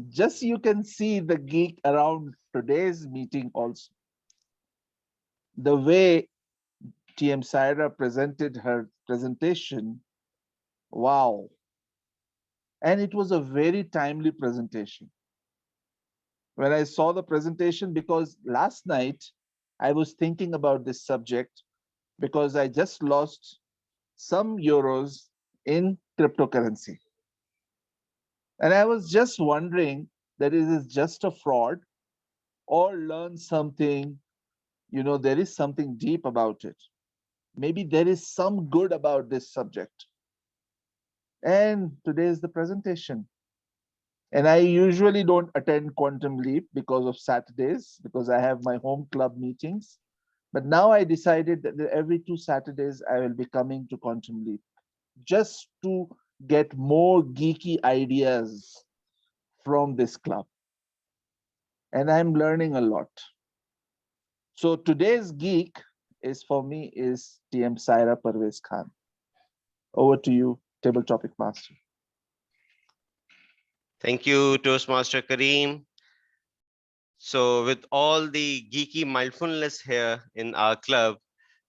Just you can see the geek around today's meeting also. The way TM Saira presented her presentation, wow. And it was a very timely presentation. When I saw the presentation, because last night I was thinking about this subject because I just lost some euros in cryptocurrency. And I was just wondering that is it just a fraud or learn something, there is something deep about it. Maybe there is some good about this subject. And today is the presentation. And I usually don't attend Quantum Leap because of Saturdays, because I have my home club meetings. But now I decided that every 2 Saturdays I will be coming to Quantum Leap just to get more geeky ideas from this club. And I'm learning a lot. So today's geek is for me is TM Saira Pervez Khan. Over to you, Table Topic Master. Thank you, Toastmaster Kareem. So with all the geeky mindfulness here in our club,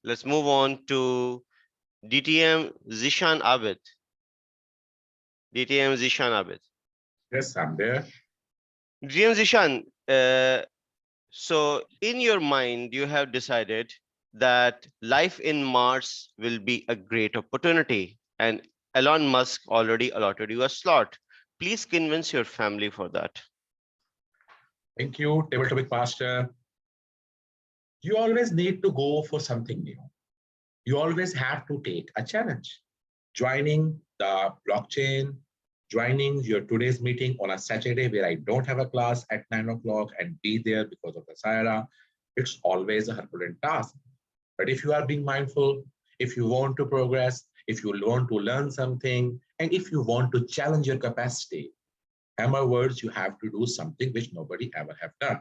let's move on to DTM Zishan Abid. DTM Zishan Abid. Yes, I'm there. DTM Zishan, so in your mind, you have decided that life in Mars will be a great opportunity, and Elon Musk already allotted you a slot. Please convince your family for that. Thank you, Table Topic Master. You always need to go for something new. You always have to take a challenge. Joining the blockchain, joining your today's meeting on a Saturday where I don't have a class at 9 o'clock and be there because of the Saira, it's always a Herculean task. But if you are being mindful, if you want to progress, if you want to learn something, and if you want to challenge your capacity, in my words, you have to do something which nobody ever have done.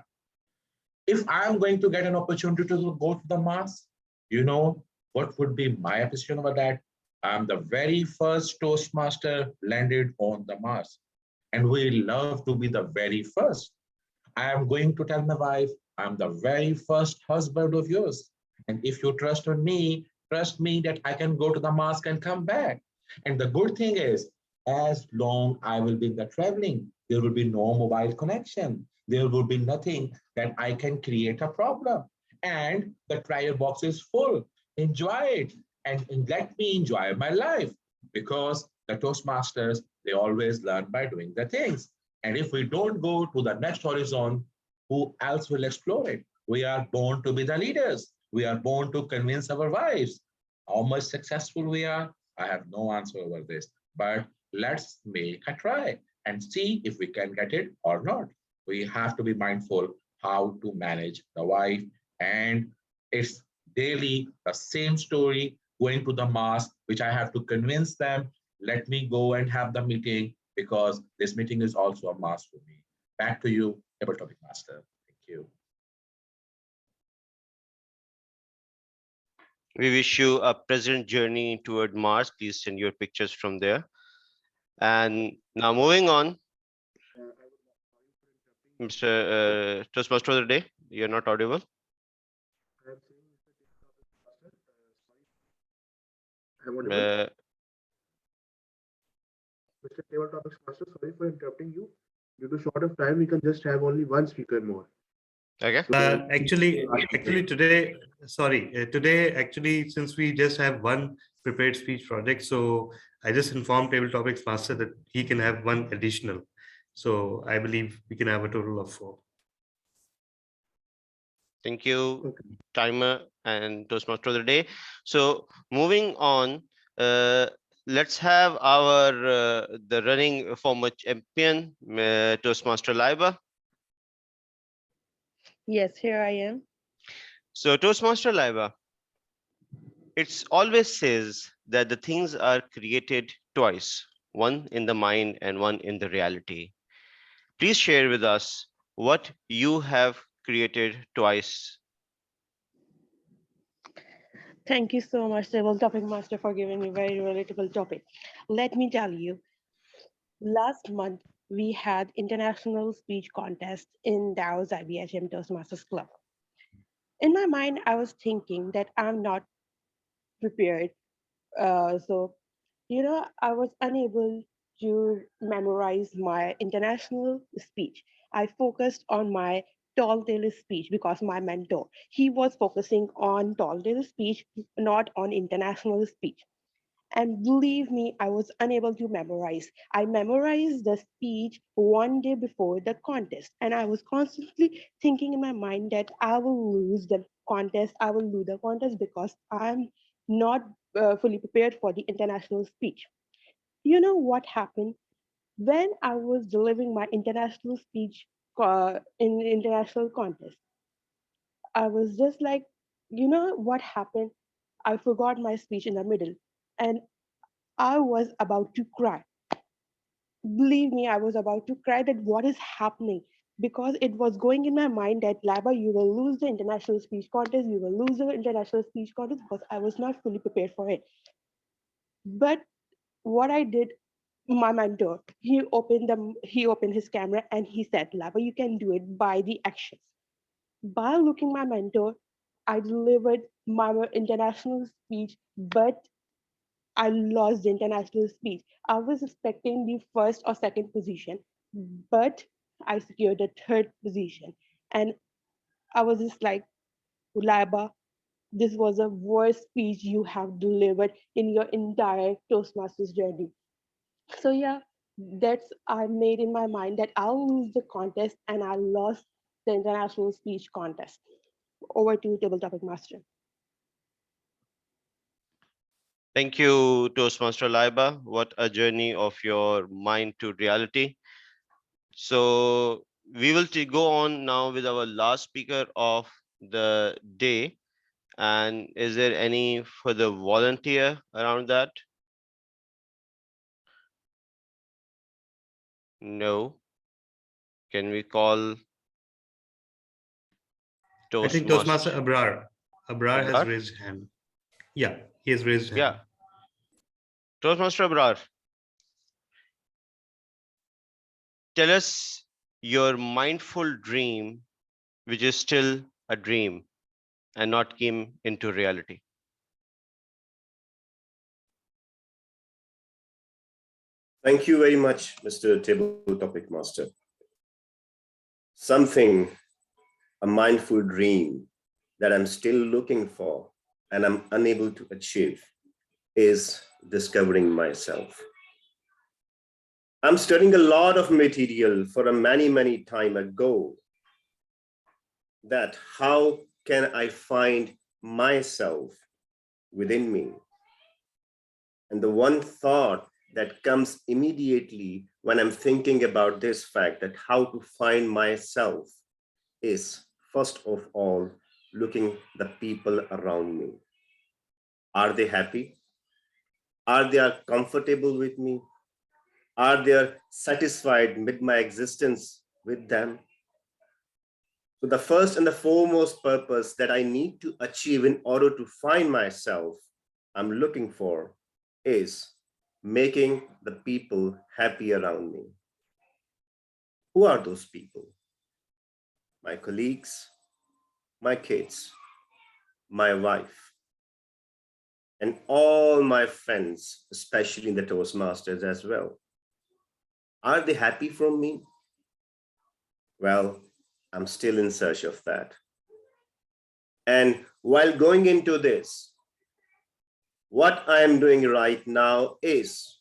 If I'm going to get an opportunity to go to the Mars, you know what would be my appreciation about that? I'm the very first Toastmaster landed on the Mars, and we love to be the very first. I am going to tell my wife, I'm the very first husband of yours. And if you trust me that I can go to the Mars and come back. And the good thing is, as long I will be in the traveling, there will be no mobile connection. There will be nothing that I can create a problem. And the trial box is full. Enjoy it and let me enjoy my life, because the Toastmasters, they always learn by doing the things. And if we don't go to the next horizon, who else will explore it? We are born to be the leaders. We are born to convince our wives. How much successful we are, I have no answer over this. But let's make a try and see if we can get it or not. We have to be mindful how to manage the wife. And it's daily the same story, going to the Mars, which I have to convince them, let me go and have the meeting, because this meeting is also a Mars for me. Back to you, Table Topic Master. Thank you. We wish you a pleasant journey toward Mars. Please send your pictures from there. And now moving on, Mr. Toastmaster of the day, you're not audible. Mr. Table Topics Master, sorry for interrupting you. Due to short of time, we can just have only one speaker more. Okay. So, Actually, today, since we just have one prepared speech project, so I just informed Table Topics Master that he can have one additional. So I believe we can have a total of 4. Thank you, Timer and Toastmaster of the day. So moving on, let's have our the running former champion, Toastmaster Laiba. Yes, here I am. So Toastmaster Laiba, it's always says that the things are created twice, one in the mind and one in the reality. Please share with us what you have created twice. Thank you so much, Table Topic Master, for giving me a very relatable topic. Let me tell you, last month we had international speech contest in Davos IBHM Toastmasters Club. In my mind, I was thinking that I'm not prepared. So, I was unable to memorize my international speech. I focused on my tall tale speech because my mentor, he was focusing on tall tale speech, not on international speech. And believe me, I was unable to memorize. I memorized the speech one day before the contest, and I was constantly thinking in my mind that I will lose the contest. I will lose the contest because I'm not fully prepared for the international speech. You know what happened? When I was delivering my international speech in international contest, I was just like, you know what happened? I forgot my speech in the middle, and I was about to cry. Believe me, I was about to cry that what is happening, because it was going in my mind that Laba, you will lose the international speech contest, you will lose the international speech contest, because I was not fully prepared for it. But what I did, my mentor, he opened his camera and he said, Laba, you can do it by the actions. By looking my mentor, I delivered my international speech, but I lost the international speech. I was expecting the first or second position, but I secured the third position. And I was just like, Ulaiba, this was the worst speech you have delivered in your entire Toastmasters journey. So yeah, that's I made in my mind that I'll lose the contest, and I lost the international speech contest. Over to Table Topic Master. Thank you, Toastmaster Laiba. What a journey of your mind to reality. So we will go on now with our last speaker of the day. And is there any further volunteer around that? No. Can we call I think Toastmaster? Toastmaster Abrar. Abrar has raised his hand. Yeah, he has raised his hand. Yeah. Toastmaster Abrar, tell us your mindful dream, which is still a dream and not came into reality. Thank you very much, Mr. Table Topic Master. Something, a mindful dream that I'm still looking for and I'm unable to achieve is discovering myself. I'm studying a lot of material for a many time ago, that how can I find myself within me? And the one thought that comes immediately when I'm thinking about this fact, that how to find myself, is first of all, looking the people around me. Are they happy? Are they comfortable with me? Are they satisfied with my existence with them? So the first and the foremost purpose that I need to achieve in order to find myself, I'm looking for, is making the people happy around me. Who are those people? My colleagues, my kids, my wife, and all my friends, especially in the Toastmasters as well. Are they happy from me? Well, I'm still in search of that. And while going into this, what I am doing right now is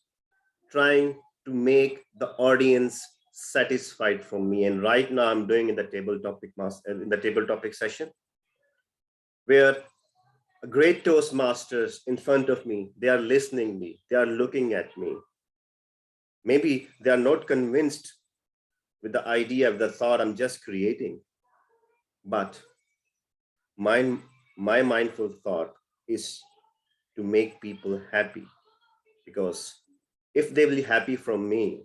trying to make the audience satisfied from me. And right now I'm doing in the table topic session, where great Toastmasters in front of me. They are listening me. They are looking at me. Maybe they are not convinced with the idea of the thought I'm just creating. But my mindful thought is to make people happy, because if they will be happy from me,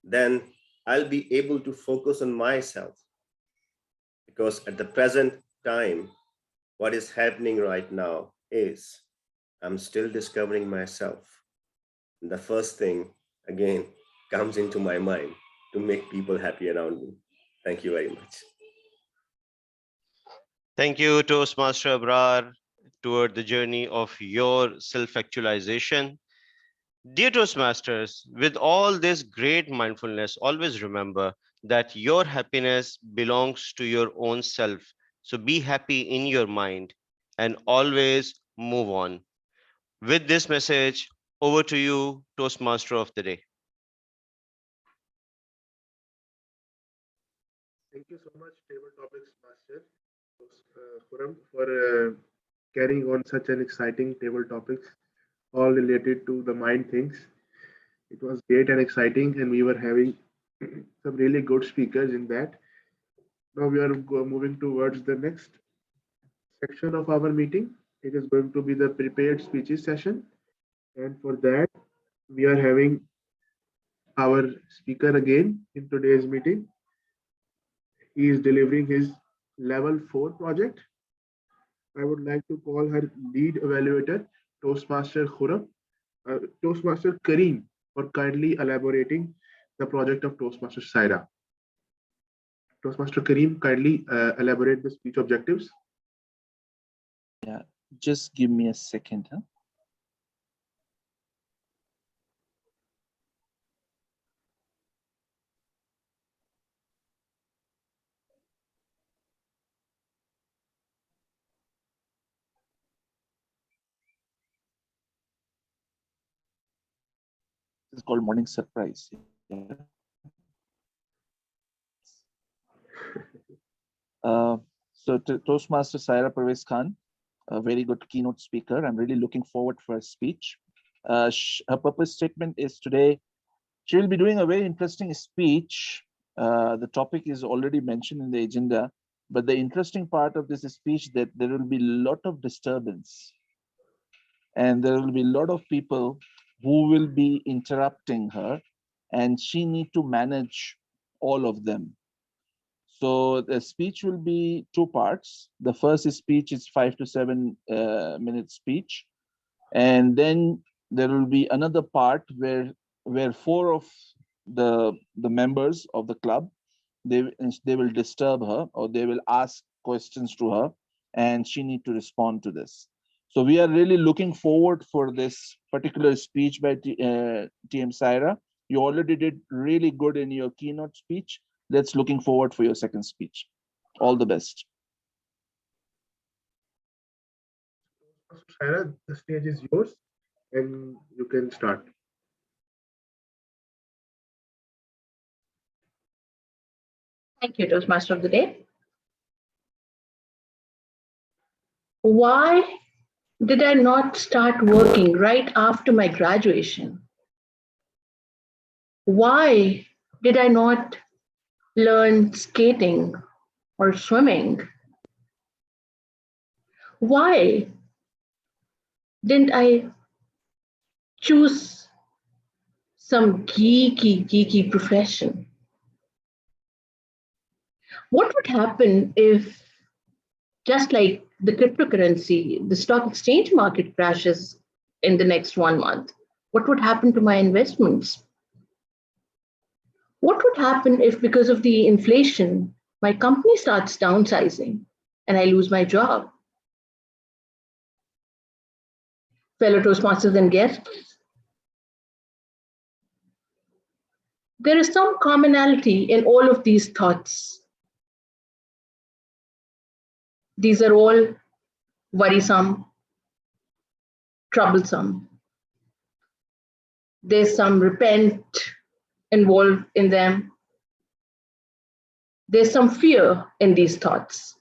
then I'll be able to focus on myself. Because at the present time, what is happening right now is I'm still discovering myself. And the first thing, again, comes into my mind to make people happy around me. Thank you very much. Thank you, Toastmaster Abrar, toward the journey of your self-actualization. Dear Toastmasters, with all this great mindfulness, always remember that your happiness belongs to your own self. So be happy in your mind and always move on. With this message, over to you, Toastmaster of the day. Thank you so much, Table Topics Master Khurram, for carrying on such an exciting table topics, all related to the mind things. It was great and exciting, and we were having some really good speakers in that. Now we are moving towards the next section of our meeting. It is going to be the prepared speeches session. And for that, we are having our speaker again in today's meeting. He is delivering his level 4 project. I would like to call her lead evaluator, Toastmaster Khurram, Toastmaster Kareem, for kindly elaborating the project of Toastmaster Saira. Toastmaster Kareem, kindly elaborate the speech objectives. Yeah, just give me a second. Huh? It's called Morning Surprise. Yeah. So Toastmaster Saira Pervez Khan, a very good keynote speaker. I'm really looking forward for her speech. Her purpose statement is today, she will be doing a very interesting speech. The topic is already mentioned in the agenda, but the interesting part of this speech that there will be a lot of disturbance and there will be a lot of people who will be interrupting her, and she need to manage all of them. So the speech will be two parts. The first speech is 5 to 7 minute speech. And then there will be another part where 4 of the members of the club, they will disturb her, or they will ask questions to her, and she need to respond to this. So we are really looking forward for this particular speech by TM Saira. You already did really good in your keynote speech. Let's looking forward for your second speech. All the best. Saira, the stage is yours, and you can start. Thank you, Toastmaster of the Day. Why did I not start working right after my graduation? Why did I not learn skating or swimming? Why didn't I choose some geeky profession? What would happen if, just like the cryptocurrency, the stock exchange market crashes in the next 1 month? What would happen to my investments? What would happen if, because of the inflation, my company starts downsizing and I lose my job? Fellow Toastmasters and guests, there is some commonality in all of these thoughts. These are all worrisome, troublesome. There's some repent involved in them. There's some fear in these thoughts.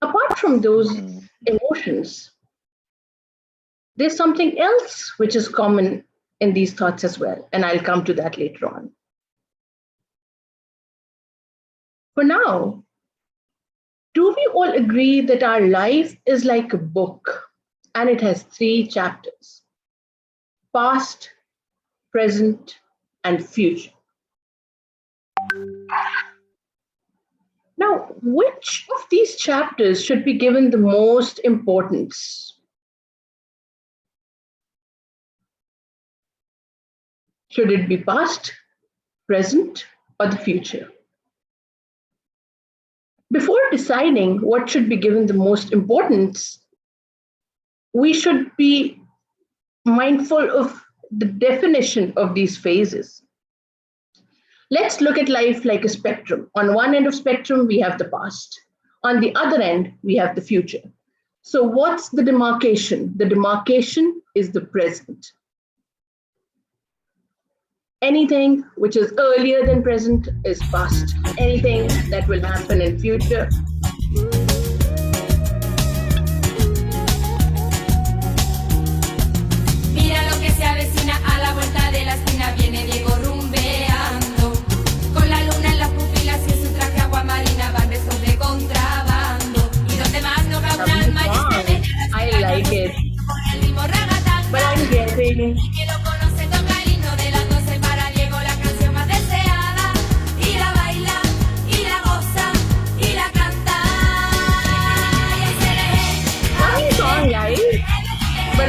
Apart from those emotions, there's something else which is common in these thoughts as well, and I'll come to that later on. For now, do we all agree that our life is like a book and it has 3 chapters: past, present, and future? Now, which of these chapters should be given the most importance? Should it be past, present, or the future? Before deciding what should be given the most importance, we should be mindful of the definition of these phases. Let's look at life like a spectrum. On one end of spectrum, we have the past. On the other end, we have the future. So what's the demarcation? The demarcation is the present. Anything which is earlier than present is past. Anything that will happen in future . Mira lo que se avecina a la vuelta de la esquina, viene Diego rumbeando, con la luna en las pupilas y en su traje agua marina van besos de contrabando, y donde más no va un alma y este de I like it, por el ritmo ragatanga, but I'm getting y que lo conoce toca el himno de las 12 para Diego, la canción más deseada, y la baila, y la goza, y la canta, y el cereje, funny song, guys, but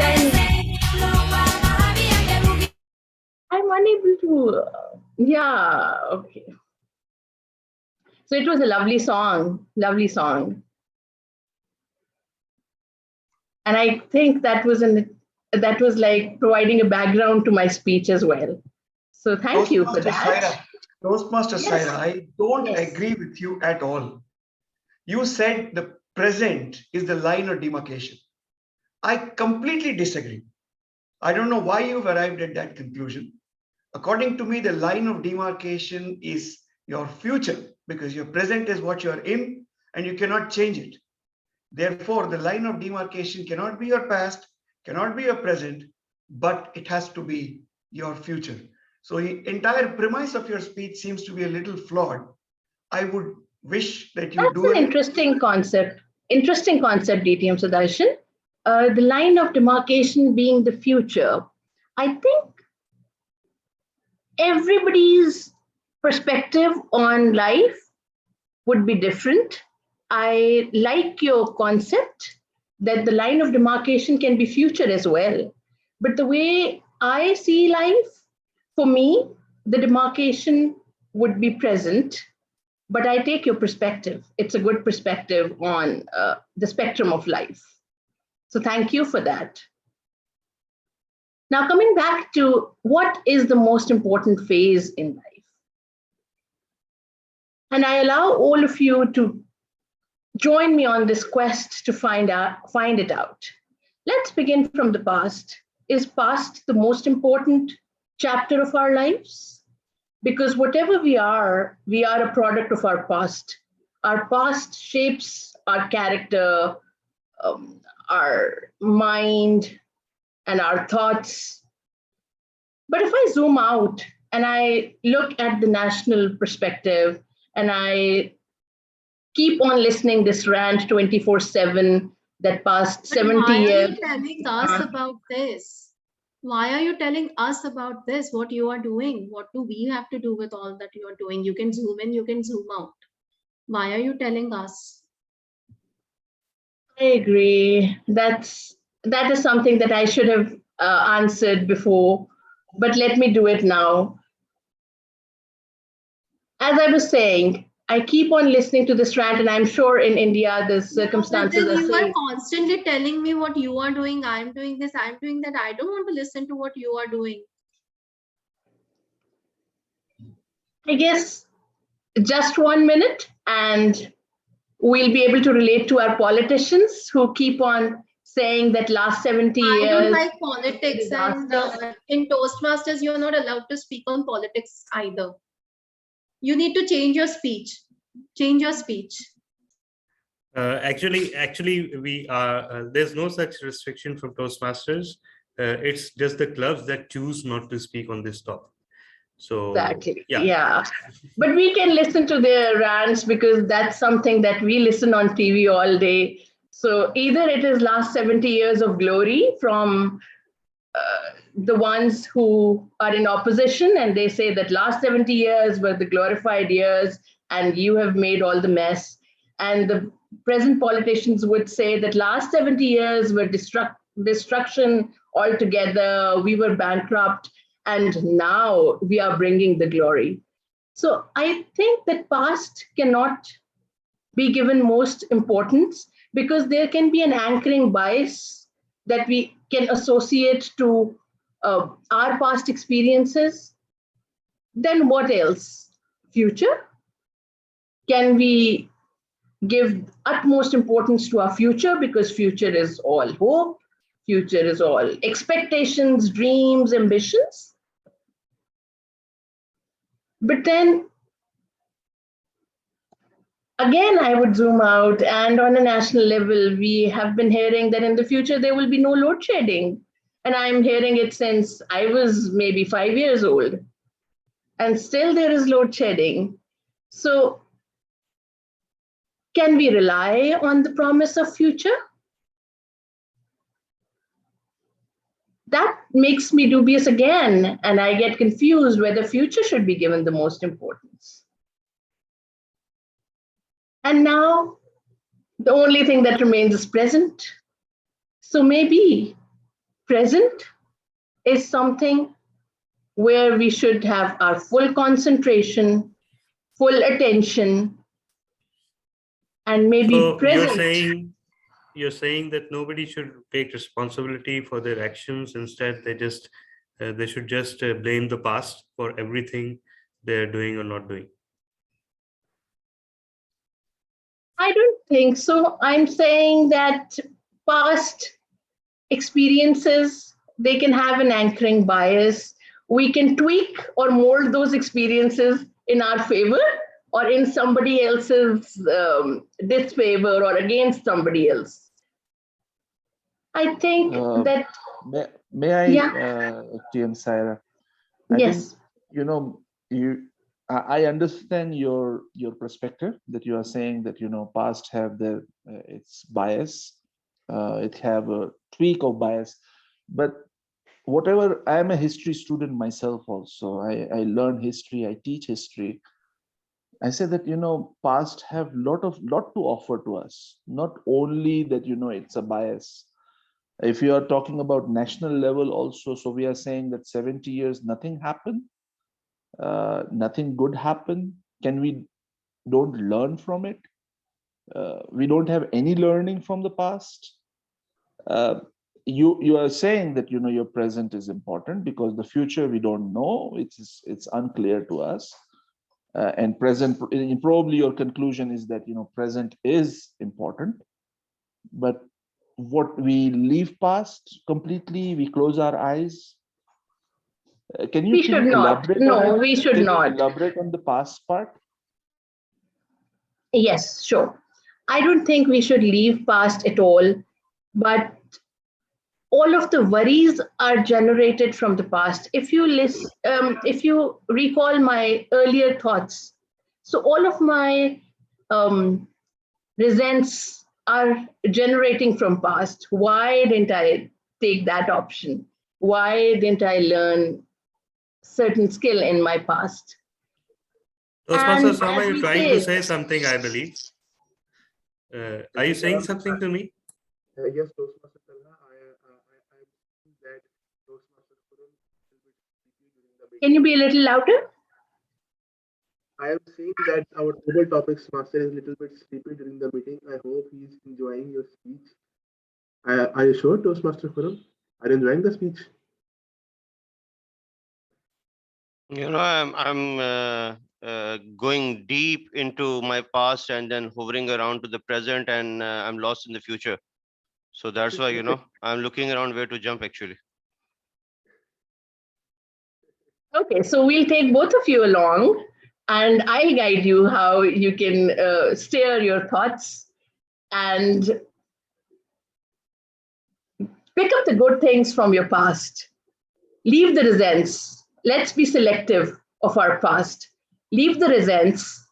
I'm unable to, yeah, okay. So it was a lovely song, lovely song. And I think that was like providing a background to my speech as well. So thank you for that. Toastmasters Yes. Saira, I don't agree with you at all. You said the present is the line of demarcation. I completely disagree. I don't know why you've arrived at that conclusion. According to me, the line of demarcation is your future, because your present is what you're in and you cannot change it. Therefore, the line of demarcation cannot be your past, cannot be your present, but it has to be your future. So the entire premise of your speech seems to be a little flawed. I would wish that you That's an interesting concept. Interesting concept, DTM Sudarshan. The line of demarcation being the future. I think everybody's perspective on life would be different. I like your concept that the line of demarcation can be future as well. But the way I see life, for me, the demarcation would be present. But I take your perspective. It's a good perspective on the spectrum of life. So thank you for that. Now coming back to what is the most important phase in life. And I allow all of you to join me on this quest to find it out. Let's begin from the past. Is past the most important chapter of our lives? Because whatever we are a product of our past. Our past shapes our character, our mind, and our thoughts. But if I zoom out and I look at the national perspective and I keep on listening this rant 24/7 that past 70 years. Why are you telling us about this? Why are you telling us about this? What you are doing? What do we have to do with all that you are doing? You can zoom in, you can zoom out. Why are you telling us? I agree. That is something that I should have answered before, but let me do it now. As I was saying, I keep on listening to this rant, and I'm sure in India the circumstances But then are you are same. constantly telling me what you are doing. I'm doing this, I'm doing that. I don't want to listen to what you are doing. I guess just 1 minute, and we'll be able to relate to our politicians who keep on saying that last 70 years. I don't like politics, and in Toastmasters, you're not allowed to speak on politics either. You need to change your speech. Change your speech. Actually, we are. There's no such restriction from Toastmasters. It's just the clubs that choose not to speak on this topic. So Exactly. Yeah. But we can listen to their rants because that's something that we listen on TV all day. So either it is last 70 years of glory from the ones who are in opposition, and they say that last 70 years were the glorified years and you have made all the mess. And the present politicians would say that last 70 years were destruction altogether. We were bankrupt and now we are bringing the glory. So I think that past cannot be given most importance because there can be an anchoring bias that we can associate to our past experiences. Then what else? Future? Can we give utmost importance to our future because future is all hope, future is all expectations, dreams, ambitions? But then again, I would zoom out, and on a national level, we have been hearing that in the future there will be no load shedding. And I'm hearing it since I was maybe 5 years old. And still there is load shedding. So can we rely on the promise of future? That makes me dubious again, and I get confused whether future should be given the most importance. And now the only thing that remains is present. So maybe present is something where we should have our full concentration, full attention, and maybe so present. you're saying that nobody should take responsibility for their actions. Instead, they should just blame the past for everything they're doing or not doing. I don't think so. I'm saying that past experiences, they can have an anchoring bias. We can tweak or mold those experiences in our favor or in somebody else's disfavor or against somebody else. I think that... May I, TM Saira? Yes. Think, I understand your perspective that you are saying that, past have its bias, it have a tweak of bias, but whatever, I am a history student myself also. I learn history, I teach history. I say that, past have lot to offer to us, not only that, it's a bias. If you are talking about national level also, so we are saying that 70 years, nothing happened, nothing good happened. Can we don't learn from it? We don't have any learning from the past. You are saying that, your present is important because the future we don't know, it's unclear to us. And present, probably your conclusion is that, present is important, but what we leave past completely, we close our eyes. Can you elaborate? No, we should not. Elaborate on the past part? Yes, sure. I don't think we should leave past at all, but all of the worries are generated from the past. If you recall my earlier thoughts, so all of my resents are generating from past. Why didn't I take that option? Why didn't I learn certain skill in my past? Toastmaster Sama, you're trying to say something, I believe. Are you saying something to me? Yes, Toastmaster Talha, that Toastmaster Khurram Can you be a little louder? I am saying that our global topics master is a little bit sleepy during the meeting. I hope he's enjoying your speech. Are you sure, Toastmaster Khurram? Are you enjoying the speech? I'm going deep into my past and then hovering around to the present, and I'm lost in the future. So that's why, I'm looking around where to jump actually. Okay, so we'll take both of you along and I'll guide you how you can steer your thoughts. and pick up the good things from your past. Leave the resents. Let's be selective of our past. Leave the resents.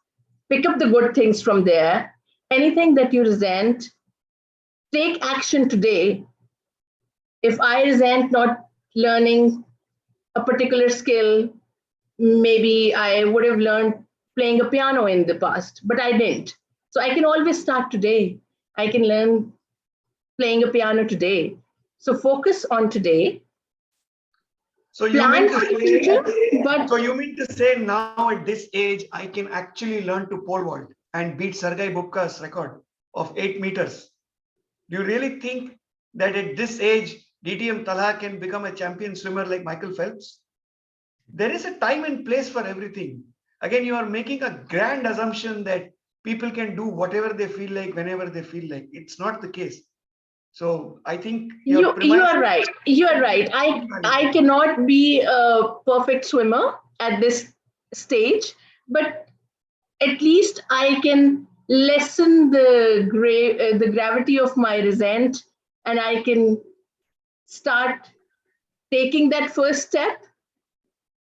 Pick up the good things from there. Anything that you resent, take action today. If I resent not learning a particular skill, maybe I would have learned playing a piano in the past, but I didn't. So I can always start today. I can learn playing a piano today. So focus on today. So you Plan mean to for the say, future, but so you mean to say now at this age, I can actually learn to pole vault and beat Sergei Bubka's record of 8 meters? Do you really think that at this age, DTM Talha can become a champion swimmer like Michael Phelps? There is a time and place for everything. Again, you are making a grand assumption that people can do whatever they feel like, whenever they feel like. It's not the case. So I think you are right. You are right. I cannot be a perfect swimmer at this stage, but at least I can lessen the gravity of my resent, and I can start taking that first step.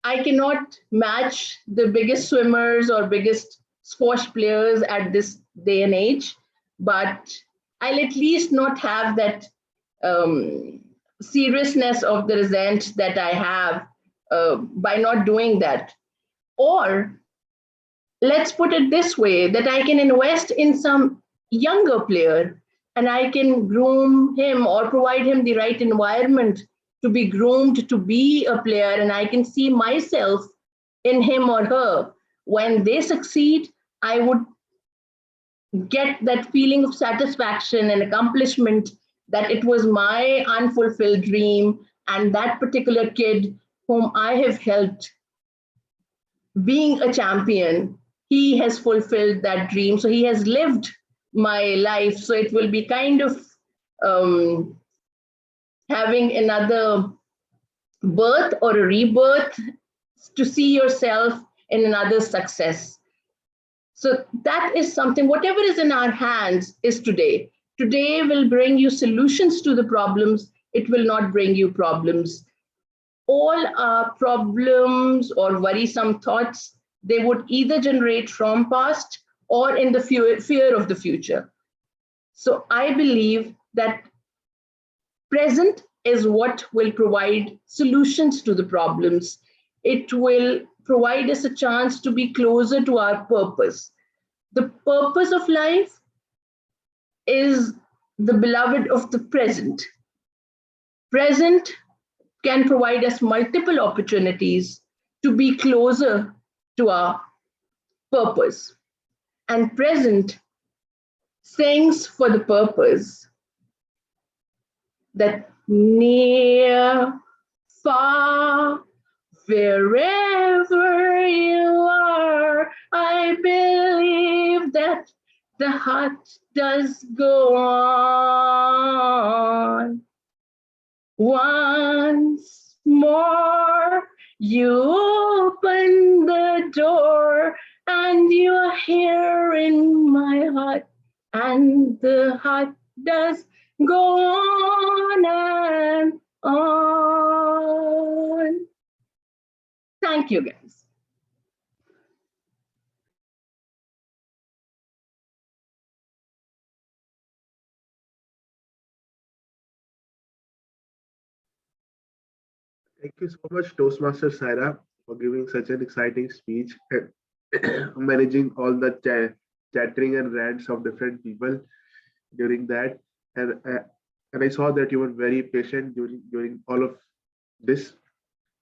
I cannot match the biggest swimmers or biggest squash players at this day and age, but I'll at least not have that seriousness of the resent that I have by not doing that. Or let's put it this way, that I can invest in some younger player and I can groom him or provide him the right environment to be groomed to be a player, and I can see myself in him or her. When they succeed, I would get that feeling of satisfaction and accomplishment that it was my unfulfilled dream, and that particular kid whom I have helped being a champion, he has fulfilled that dream. So he has lived my life. So it will be kind of having another birth or a rebirth to see yourself in another success. So that is something, whatever is in our hands is today. Today will bring you solutions to the problems. It will not bring you problems. All our problems or worrisome thoughts, they would either generate from past or in the fear of the future. So I believe that present is what will provide solutions to the problems. It will provide us a chance to be closer to our purpose. The purpose of life is the beloved of the present. Present can provide us multiple opportunities to be closer to our purpose. And present sings for the purpose that near, far, wherever you are, I believe that the heart does go on. Once more, you open the door and you are here in my heart, and the heart does go on and on. Thank you, guys. Thank you so much, Toastmaster Saira, for giving such an exciting speech and managing all the chattering and rants of different people during that. And I saw that you were very patient during all of this.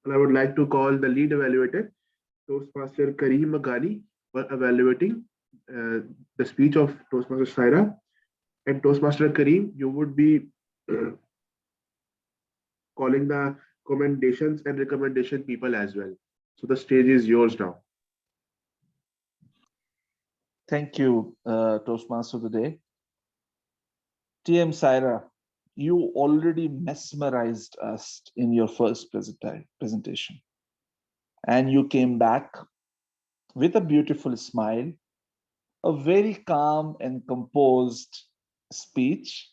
And I would like to call the lead evaluator, Toastmaster Kareem Maghani, for evaluating the speech of Toastmaster Saira. And Toastmaster Kareem, you would be calling the commendations and recommendation people as well. So the stage is yours now. Thank you, Toastmaster of the Day. TM Saira, you already mesmerized us in your first presentation. And you came back with a beautiful smile, a very calm and composed speech,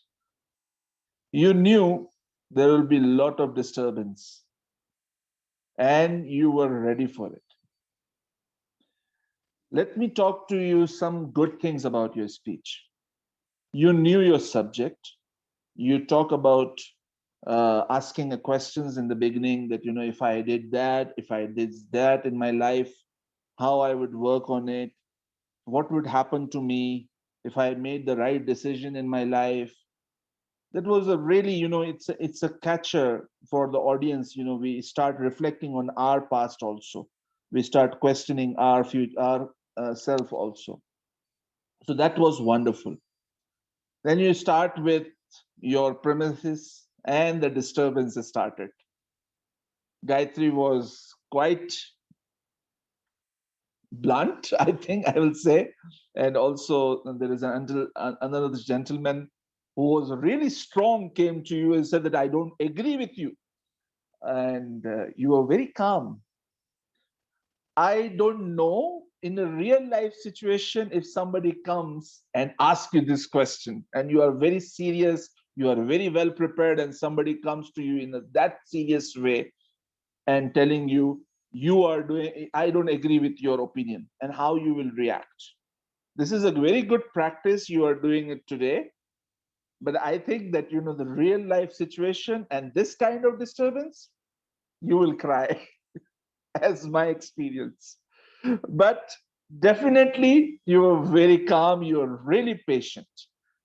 you knew there will be a lot of disturbance and you were ready for it. Let me talk to you some good things about your speech. You knew your subject. You talk about asking questions in the beginning that, you know, if I did that, if I did that in my life, how I would work on it, what would happen to me if I made the right decision in my life. That was a really, you know, it's a catcher for the audience. You know, we start reflecting on our past also. We start questioning our future, our self also. So that was wonderful. Then you start with your premises and the disturbances started. Gayatri was quite blunt, I think I will say. And also there is another gentleman who was really strong, came to you and said that I don't agree with you. And you were very calm. I don't know in a real life situation if somebody comes and asks you this question and you are very serious, you are very well prepared, and somebody comes to you in that serious way and telling you, you are doing, I don't agree with your opinion, and how you will react. This is a very good practice. You are doing it today. But I think that, you know, the real life situation and this kind of disturbance, you will cry as my experience. But definitely you were very calm. You were really patient.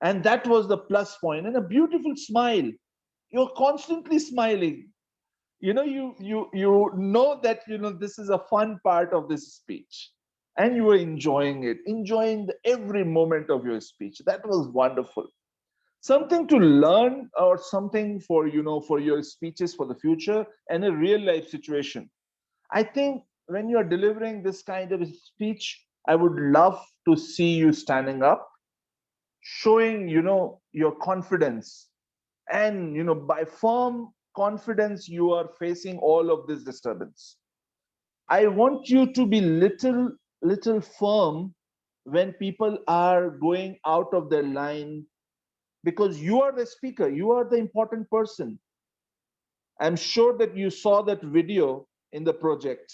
And that was the plus point. And a beautiful smile. You're constantly smiling. You know, you know that, you know, this is a fun part of this speech. And you were enjoying it, enjoying every moment of your speech. That was wonderful. Something to learn or something for, you know, for your speeches for the future and a real life situation. I think when you're delivering this kind of a speech, I would love to see you standing up, showing, you know, your confidence. And, you know, by firm confidence, you are facing all of this disturbance. I want you to be little firm when people are going out of their line, because you are the speaker, you are the important person. I'm sure that you saw that video in the project.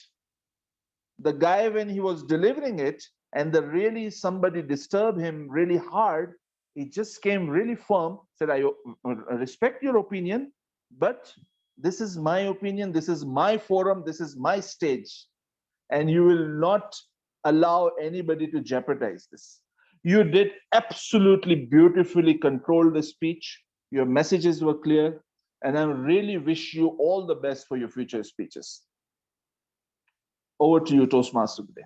The guy, when he was delivering it and really somebody disturbed him really hard, he just came really firm, said, I respect your opinion, but this is my opinion, this is my forum, this is my stage, and you will not allow anybody to jeopardize this. You did absolutely beautifully control the speech. Your messages were clear, and I really wish you all the best for your future speeches. Over to you, Toastmaster today.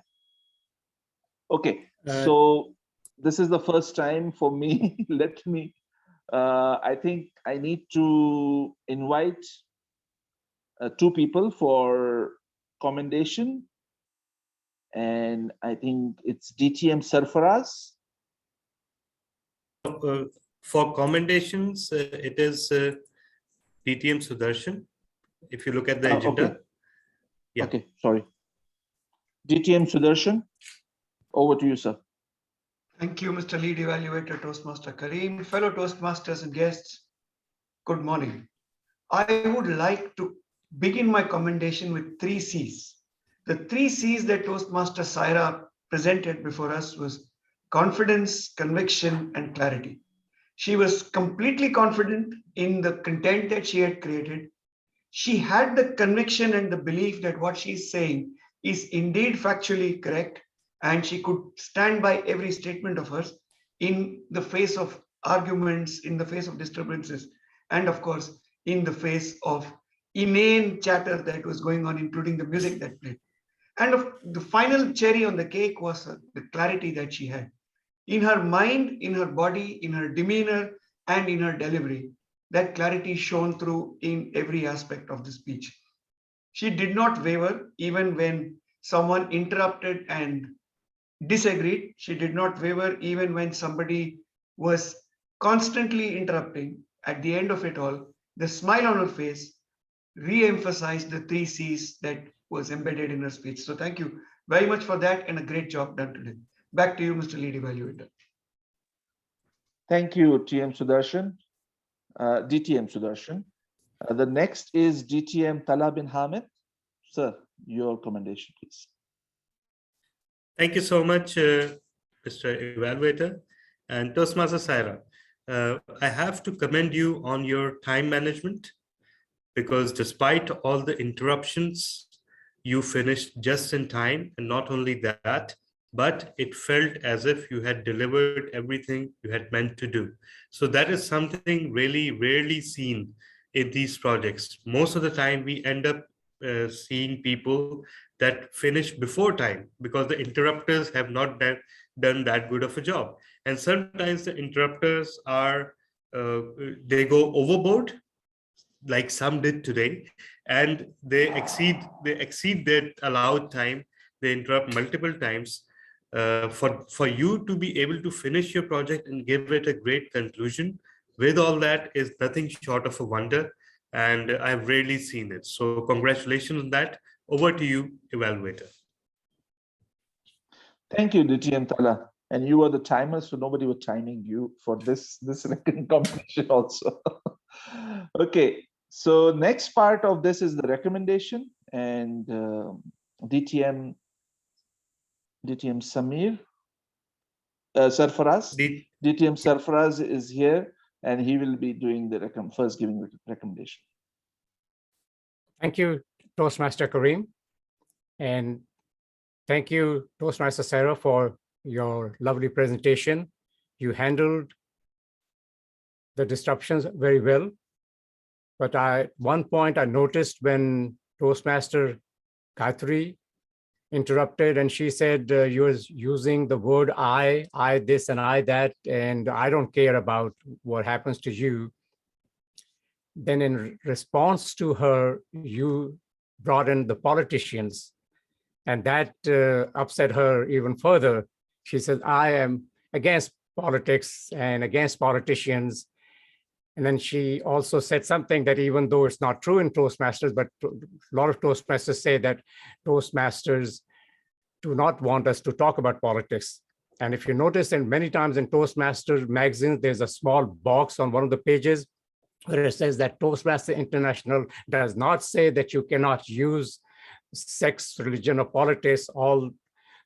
Okay, so this is the first time for me. Let me, I think I need to invite 2 people for commendation. And I think it's DTM Sarfaraz. For commendations, it is DTM Sudarshan. If you look at the agenda. Okay. Yeah. Okay, sorry. DTM Sudarshan, over to you, sir. Thank you, Mr. Lead Evaluator, Toastmaster Kareem. Fellow Toastmasters and guests, good morning. I would like to begin my commendation with 3 C's. The 3 C's that Toastmaster Saira presented before us was confidence, conviction, and clarity. She was completely confident in the content that she had created. She had the conviction and the belief that what she's saying is indeed factually correct, and she could stand by every statement of hers in the face of arguments, in the face of disturbances, and of course, in the face of inane chatter that was going on, including the music that played. And the final cherry on the cake was the clarity that she had. In her mind, in her body, in her demeanor, and in her delivery, that clarity shone through in every aspect of the speech. She did not waver even when someone interrupted and disagreed. She did not waver even when somebody was constantly interrupting. At the end of it all, the smile on her face re-emphasized the 3 C's that was embedded in her speech. So thank you very much for that, and a great job done today. Back to you, Mr. Lead Evaluator. Thank you, TM Sudarshan, DTM Sudarshan. The next is DTM Tala bin Hamid. Sir, your commendation, please. Thank you so much, Mr. Evaluator. And Toastmaster Saira, I have to commend you on your time management, because despite all the interruptions, you finished just in time. And not only that, but it felt as if you had delivered everything you had meant to do. So that is something really rarely seen in these projects. Most of the time, we end up seeing people that finish before time because the interrupters have not done that good of a job. And sometimes the interrupters are, they go overboard, like some did today, and they exceed their allowed time. They interrupt multiple times. For you to be able to finish your project and give it a great conclusion with all that is nothing short of a wonder, and I've rarely seen it. So congratulations on that. Over to you, Evaluator. Thank you, DTM Tala. And you were the timer, so nobody was timing you for this competition also. Okay, so next part of this is the recommendation, and DTM Samir Sarfaraz. DTM Sarfaraz is here, and he will be doing the first giving the recommendation. Thank you, Toastmaster Kareem. And thank you, Toastmaster Saira, for your lovely presentation. You handled the disruptions very well. But one point I noticed when Toastmaster Gayatri interrupted, and she said you were using the word I this and I that, and I don't care about what happens to you. Then in response to her, you brought in the politicians, and that upset her even further. She said, I am against politics and against politicians. And then she also said something that, even though it's not true in Toastmasters, but a lot of Toastmasters say that Toastmasters do not want us to talk about politics. And if you notice, and many times in Toastmasters magazines, there's a small box on one of the pages where it says that Toastmasters International does not say that you cannot use sex, religion, or politics. All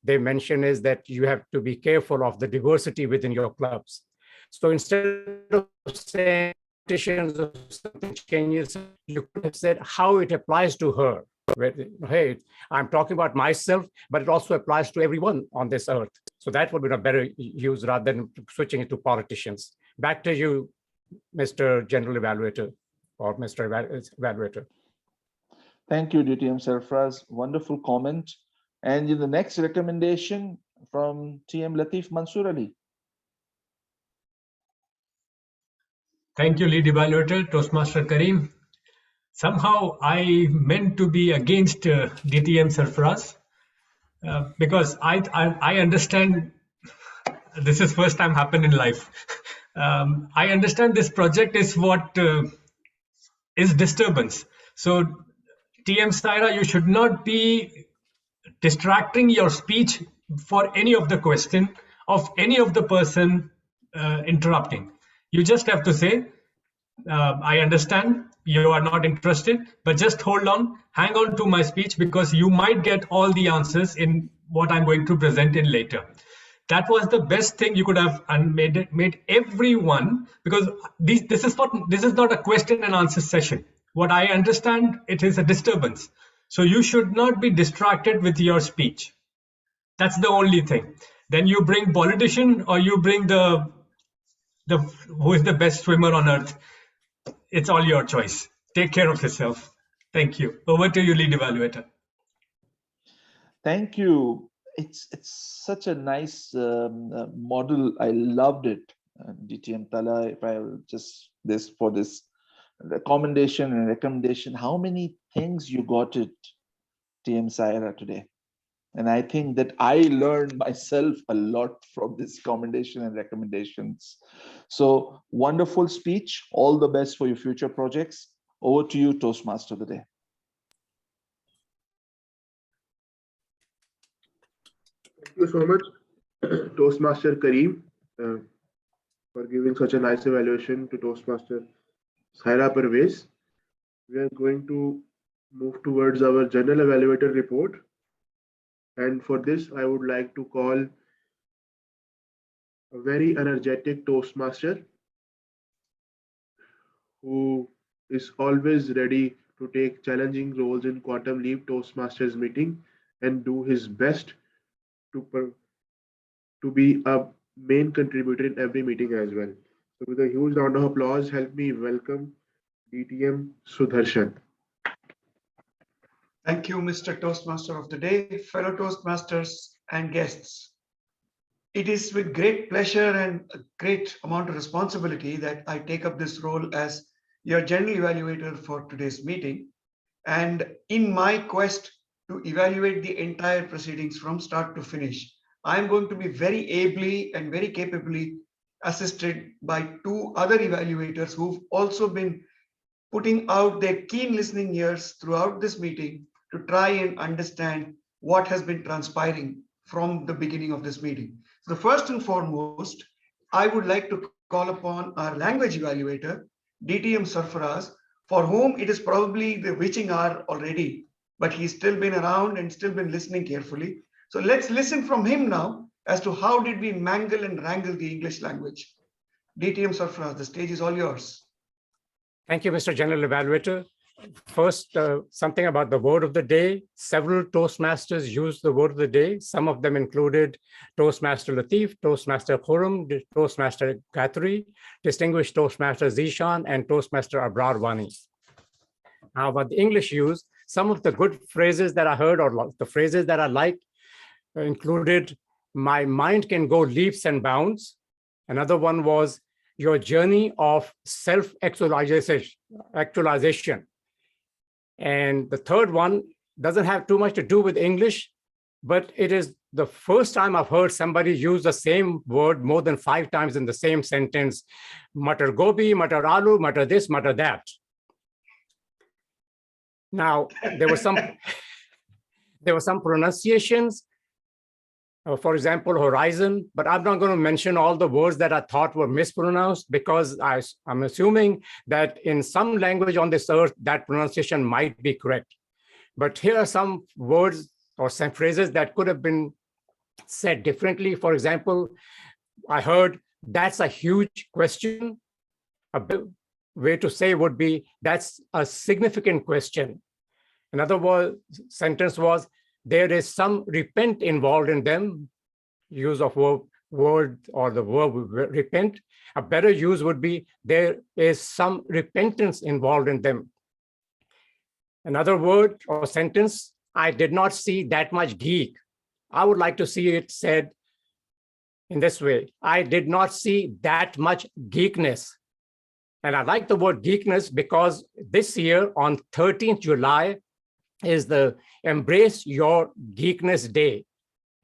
they mention is that you have to be careful of the diversity within your clubs. So instead of saying or something changes, you could have said how it applies to her. Hey, I'm talking about myself, but it also applies to everyone on this earth. So that would be a better use rather than switching it to politicians. Back to you, Mr. General Evaluator, or Mr. Evaluator. Thank you, DTM Sarfraz. Wonderful comment. And in the next recommendation from TM Latif Mansoor Ali. Thank you, Lead Evaluator, Toastmaster Kareem. Somehow I meant to be against DTM Sarfraz because I understand this is first time happened in life. I understand this project is what is disturbance. So TM Saira, you should not be distracting your speech for any of the question of any of the person interrupting. You just have to say, I understand you are not interested, but just hold on, hang on to my speech because you might get all the answers in what I'm going to present in later. That was the best thing you could have made everyone, because this is not a question and answer session. What I understand, it is a disturbance. So you should not be distracted with your speech. That's the only thing. Then you bring politician or you bring the who is the best swimmer on earth. It's all your choice. Take care of yourself. Thank you. Over to you, Lead Evaluator. Thank you. It's such a nice model. I loved it. DTM Tala, if I just for this recommendation and recommendation, how many things you got it, TM Saira, today. And I think that I learned myself a lot from this commendation and recommendations. So wonderful speech. All the best for your future projects. Over to you, Toastmaster of the day. Thank you so much, Toastmaster Kareem, for for giving such a nice evaluation to Toastmaster Saira Pervez. We are going to move towards our general evaluator report. And for this, I would like to call a very energetic Toastmaster who is always ready to take challenging roles in Quantum Leap Toastmasters meeting and do his best to be a main contributor in every meeting as well. So with a huge round of applause, help me welcome DTM Sudarshan. Thank you, Mr. Toastmaster of the Day, fellow Toastmasters and guests. It is with great pleasure and a great amount of responsibility that I take up this role as your general evaluator for today's meeting. And in my quest to evaluate the entire proceedings from start to finish, I'm going to be very ably and very capably assisted by two other evaluators who've also been putting out their keen listening ears throughout this meeting to try and understand what has been transpiring from the beginning of this meeting. So first and foremost, I would like to call upon our language evaluator, DTM Sarfaraz, for whom it is probably the witching hour already, but he's still been around and still been listening carefully. So let's listen from him now as to how did we mangle and wrangle the English language. DTM Sarfaraz, the stage is all yours. Thank you, Mr. General Evaluator. First, something about the word of the day. Several Toastmasters used the word of the day. Some of them included Toastmaster Latif, Toastmaster Khurram, Toastmaster Gayatri, Distinguished Toastmaster Zishan, and Toastmaster Abrar Wani. Now, about the English use, some of the good phrases that I heard, or the phrases that I liked, included, my mind can go leaps and bounds. Another one was, your journey of self-actualization. And the third one doesn't have too much to do with English, but it is the first time I've heard somebody use the same word more than 5 times in the same sentence. Matar gobi, matar aloo, matar this, matar that. Now, there were some pronunciations. For example, horizon, but I'm not going to mention all the words that I thought were mispronounced because I'm assuming that in some language on this earth, that pronunciation might be correct. But here are some words or some phrases that could have been said differently. For example, I heard, that's a huge question. A way to say would be, that's a significant question. Another sentence was, there is some repent involved in them, use of word or the verb repent. A better use would be, there is some repentance involved in them. Another word or sentence, I did not see that much geek. I would like to see it said in this way, I did not see that much geekness. And I like the word geekness because this year on 13th July, is the Embrace Your Geekness Day.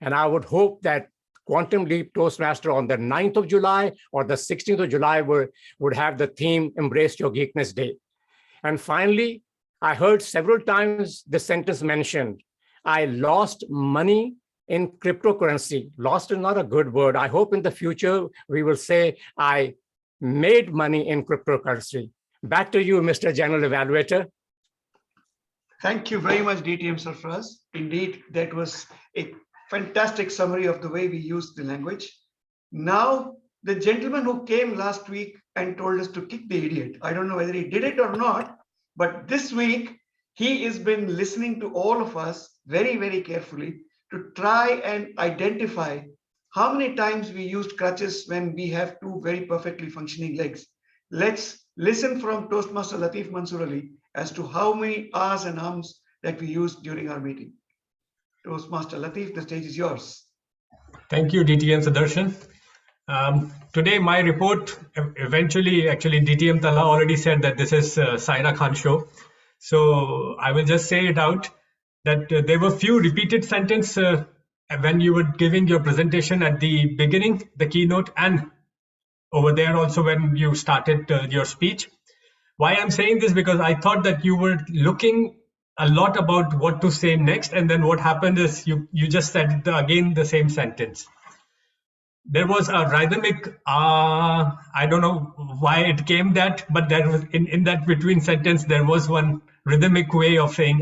And I would hope that Quantum Leap Toastmaster on the 9th of July or the 16th of July would have the theme Embrace Your Geekness Day. And finally, I heard several times the sentence mentioned, I lost money in cryptocurrency. Lost is not a good word. I hope in the future we will say, I made money in cryptocurrency. Back to you, Mr. General Evaluator. Thank you very much, DTM Sarfaraz. Indeed, that was a fantastic summary of the way we use the language. Now, the gentleman who came last week and told us to kick the idiot, I don't know whether he did it or not, but this week, he has been listening to all of us very, very carefully to try and identify how many times we used crutches when we have 2 very perfectly functioning legs. Let's listen from Toastmaster Latif Mansoor Ali as to how many ahs and ums that we used during our meeting. Toastmaster Latif, the stage is yours. Thank you, DTM Sudarshan. Today, my report, eventually, actually, DTM Tala already said that this is Saira Khan show. So I will just say it out that there were few repeated sentences when you were giving your presentation at the beginning, the keynote, and over there also when you started your speech. Why I'm saying this, because I thought that you were looking a lot about what to say next, and then what happened is you just said again the same sentence. there was a rhythmic, I don't know why it came that, but there was in that between sentence, there was one rhythmic way of saying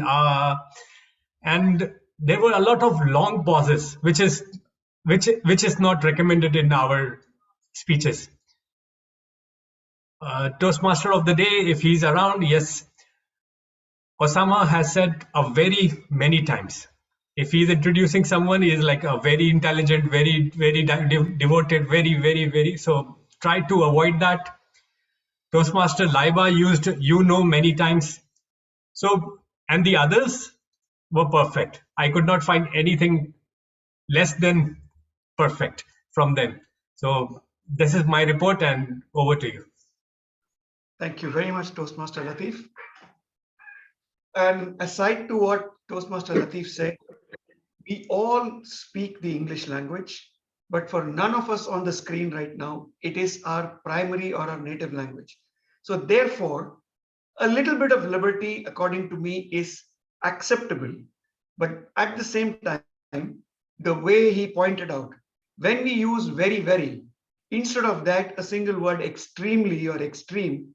and there were a lot of long pauses, which is not recommended in our speeches. Toastmaster of the day, if he's around, yes, Osama has said a very many times. If he's introducing someone, he is like a very intelligent, very devoted, very. So try to avoid that. Toastmaster Laiba used many times. So, and the others were perfect. I could not find anything less than perfect from them. So this is my report, and over to you. Thank you very much, Toastmaster Latif. And aside to what Toastmaster Latif said, we all speak the English language, but for none of us on the screen right now, it is our primary or our native language. So therefore, a little bit of liberty, according to me, is acceptable. But at the same time, the way he pointed out, when we use very, instead of that, a single word extremely or extreme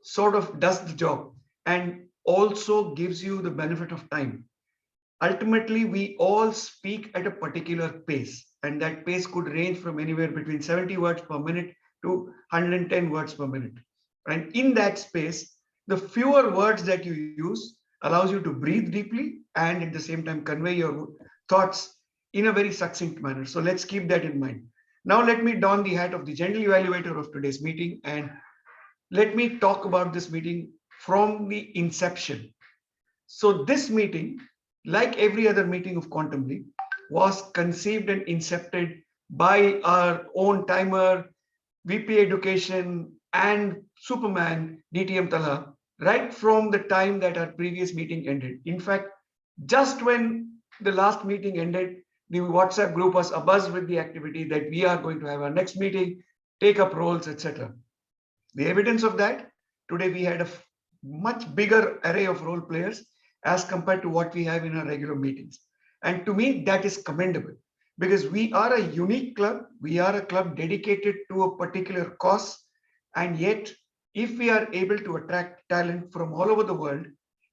sort of does the job and also gives you the benefit of time. Ultimately, we all speak at a particular pace, and that pace could range from anywhere between 70 words per minute to 110 words per minute. And in that space, the fewer words that you use allows you to breathe deeply and at the same time convey your thoughts in a very succinct manner. So let's keep that in mind. Now let me don the hat of the general evaluator of today's meeting, and let me talk about this meeting from the inception. So this meeting, like every other meeting of Quantum Leap, was conceived and incepted by our own timer, VP Education, and Superman, DTM Talha, right from the time that our previous meeting ended. In fact, just when the last meeting ended, the WhatsApp group was abuzz with the activity that we are going to have our next meeting, take up roles, etc. The evidence of that, today we had a much bigger array of role players as compared to what we have in our regular meetings. And to me, that is commendable because we are a unique club. We are a club dedicated to a particular cause. And yet, if we are able to attract talent from all over the world,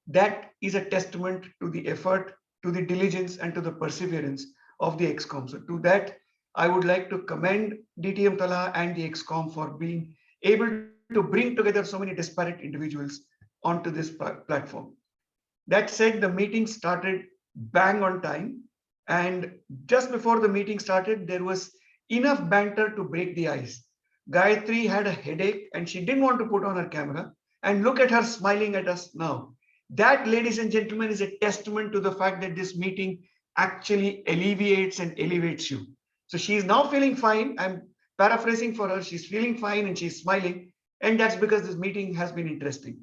that is a testament to the effort, to the diligence, and to the perseverance of the ExCom. So to that, I would like to commend DTM Talha and the ExCom for being able to bring together so many disparate individuals onto this platform. That said, the meeting started bang on time. And just before the meeting started, there was enough banter to break the ice. Gayatri had a headache and she didn't want to put on her camera. And look at her smiling at us now. That, ladies and gentlemen, is a testament to the fact that this meeting actually alleviates and elevates you. So she's now feeling fine. I'm paraphrasing for her. She's feeling fine and she's smiling. And that's because this meeting has been interesting.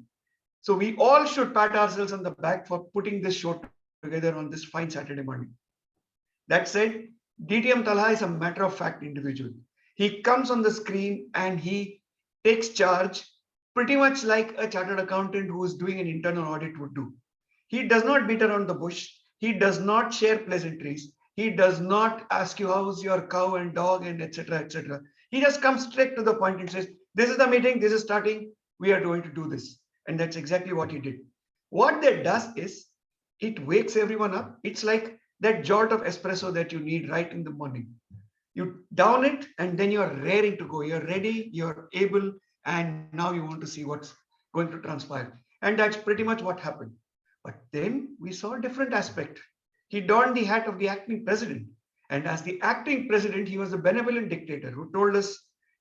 So we all should pat ourselves on the back for putting this show together on this fine Saturday morning. That said, DTM Talha is a matter of fact individual. He comes on the screen and he takes charge pretty much like a chartered accountant who is doing an internal audit would do. He does not beat around the bush. He does not share pleasantries. He does not ask you how's your cow and dog and etc. etc. He just comes straight to the point and says, this is the meeting, this is starting, we are going to do this. And that's exactly what he did. What that does is it wakes everyone up. It's like that jolt of espresso that you need right in the morning. You down it and then you're raring to go. You're ready, you're able, and now you want to see what's going to transpire. And that's pretty much what happened. But then we saw a different aspect. He donned the hat of the acting president. And as the acting president, he was a benevolent dictator who told us,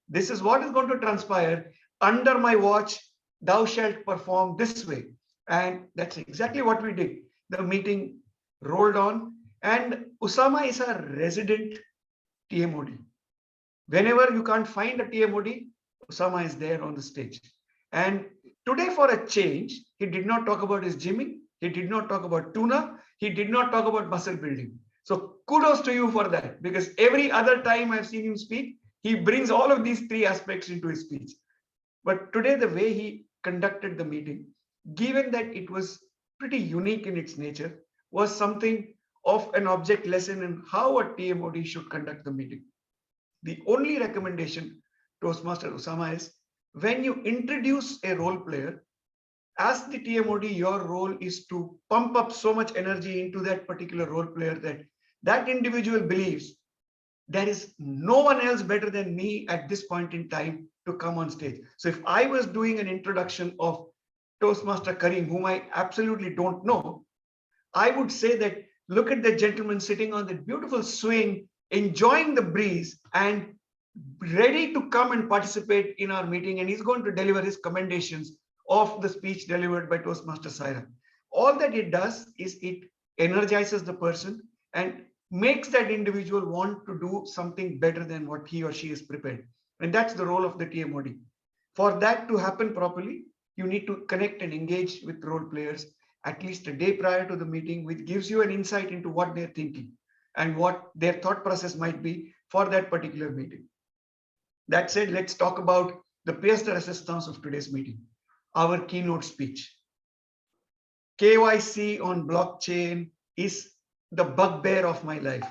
this is what is going to transpire. Under my watch, thou shalt perform this way. And that's exactly what we did. The meeting rolled on. And Osama is a resident TMOD. Whenever you can't find a TMOD, Osama is there on the stage. And today, for a change, he did not talk about his gymming. He did not talk about tuna. He did not talk about muscle building. So kudos to you for that, because every other time I've seen him speak, he brings all of these three aspects into his speech. But today, the way he conducted the meeting, given that it was pretty unique in its nature, was something of an object lesson in how a TMOD should conduct the meeting. The only recommendation, Toastmaster Osama, is when you introduce a role player, as the TMOD, your role is to pump up so much energy into that particular role player that that individual believes there is no one else better than me at this point in time to come on stage. So if I was doing an introduction of Toastmaster Karim, whom I absolutely don't know, I would say that look at the gentleman sitting on that beautiful swing, enjoying the breeze and ready to come and participate in our meeting. And he's going to deliver his commendations of the speech delivered by Toastmaster Saira. All that it does is it energizes the person and makes that individual want to do something better than what he or she is prepared. And that's the role of the TMOD. For that to happen properly, you need to connect and engage with role players at least a day prior to the meeting, which gives you an insight into what they're thinking and what their thought process might be for that particular meeting. That said, let's talk about the pièce de résistance of today's meeting, our keynote speech. KYC on blockchain is the bugbear of my life.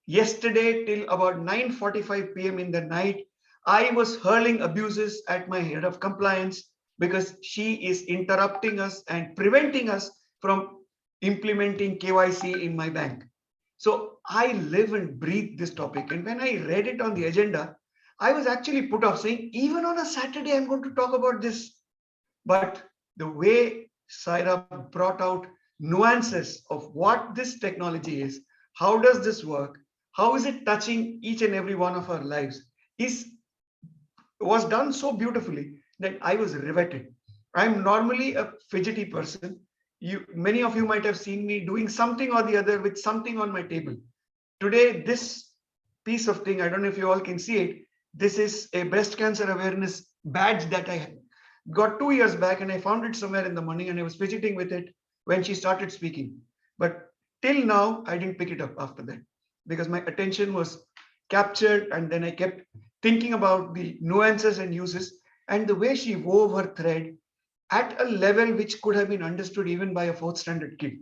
Yesterday till about 9:45 p.m. in the night, I was hurling abuses at my head of compliance because she is interrupting us and preventing us from implementing KYC in my bank. So I live and breathe this topic. And when I read it on the agenda, I was actually put off, saying, even on a Saturday, I'm going to talk about this. But the way Saira brought out nuances of what this technology is, how does this work, how is it touching each and every one of our lives, was done so beautifully that I was riveted. I'm normally a fidgety person. Many of you might have seen me doing something or the other with something on my table. Today, this piece of thing, I don't know if you all can see it, this is a breast cancer awareness badge that I got 2 years back, and I found it somewhere in the morning and I was fidgeting with it when she started speaking. But till now, I didn't pick it up after that because my attention was captured, and then I kept thinking about the nuances and uses and the way she wove her thread at a level which could have been understood even by a 4th standard kid.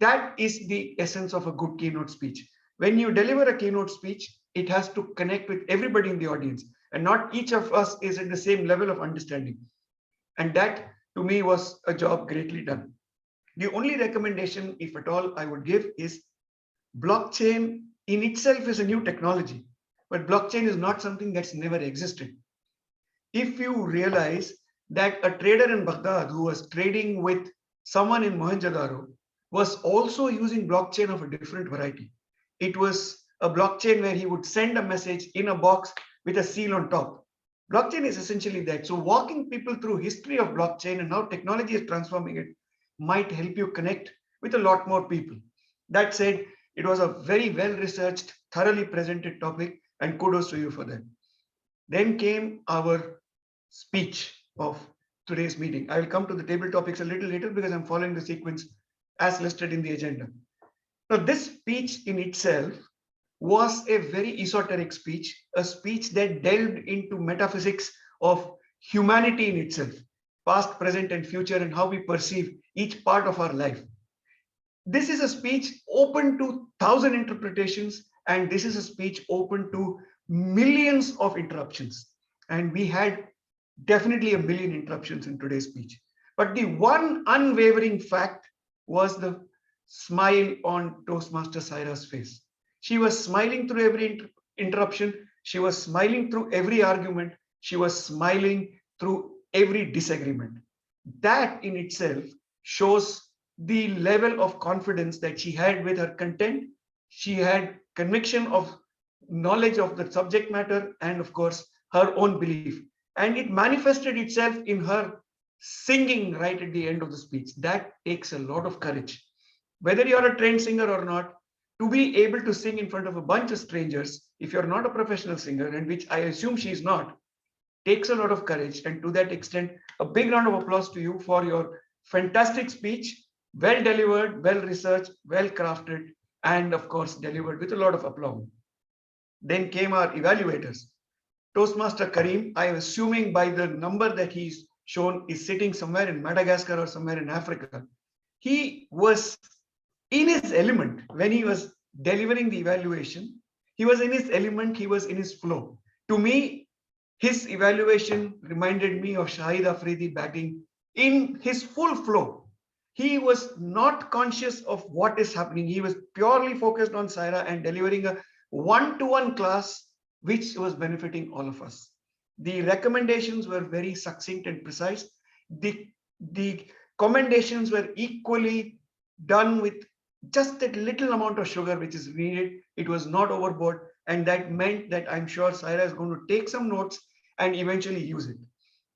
That is the essence of a good keynote speech. When you deliver a keynote speech, it has to connect with everybody in the audience, and not each of us is at the same level of understanding. And that, to me, was a job greatly done. The only recommendation, if at all, I would give is blockchain in itself is a new technology, but blockchain is not something that's never existed. If you realize that a trader in Baghdad who was trading with someone in Mohenjo-daro was also using blockchain of a different variety. It was a blockchain where he would send a message in a box with a seal on top. Blockchain is essentially that. So walking people through history of blockchain and how technology is transforming it might help you connect with a lot more people. That said, it was a very well-researched, thoroughly presented topic, and kudos to you for that. Then came our speech of today's meeting. I will come to the table topics a little later because I'm following the sequence as listed in the agenda. Now, this speech in itself was a very esoteric speech, a speech that delved into metaphysics of humanity in itself, past, present, and future, and how we perceive each part of our life. This is a speech open to 1,000 interpretations, and this is a speech open to millions of interruptions. And we had definitely a million interruptions in today's speech. But the one unwavering fact was the smile on Toastmaster Saira's face. She was smiling through every interruption. She was smiling through every argument. She was smiling through every disagreement. That in itself shows the level of confidence that she had with her content. She had conviction of knowledge of the subject matter and, of course, her own belief. And it manifested itself in her singing right at the end of the speech. That takes a lot of courage. Whether you're a trained singer or not, to be able to sing in front of a bunch of strangers, if you're not a professional singer, and which I assume she's not, takes a lot of courage. And to that extent, a big round of applause to you for your fantastic speech, well delivered, well researched, well crafted, and of course, delivered with a lot of applause. Then came our evaluators. Toastmaster Karim, I am assuming by the number that he's shown, is sitting somewhere in Madagascar or somewhere in Africa. He was in his element when he was delivering the evaluation. He was in his element, he was in his flow. To me, his evaluation reminded me of Shahid Afridi batting in his full flow. He was not conscious of what is happening. He was purely focused on Saira and delivering a one-to-one class, which was benefiting all of us. The recommendations were very succinct and precise. The commendations were equally done with just that little amount of sugar which is needed. It was not overboard, and that meant that I'm sure Saira is going to take some notes and eventually use it.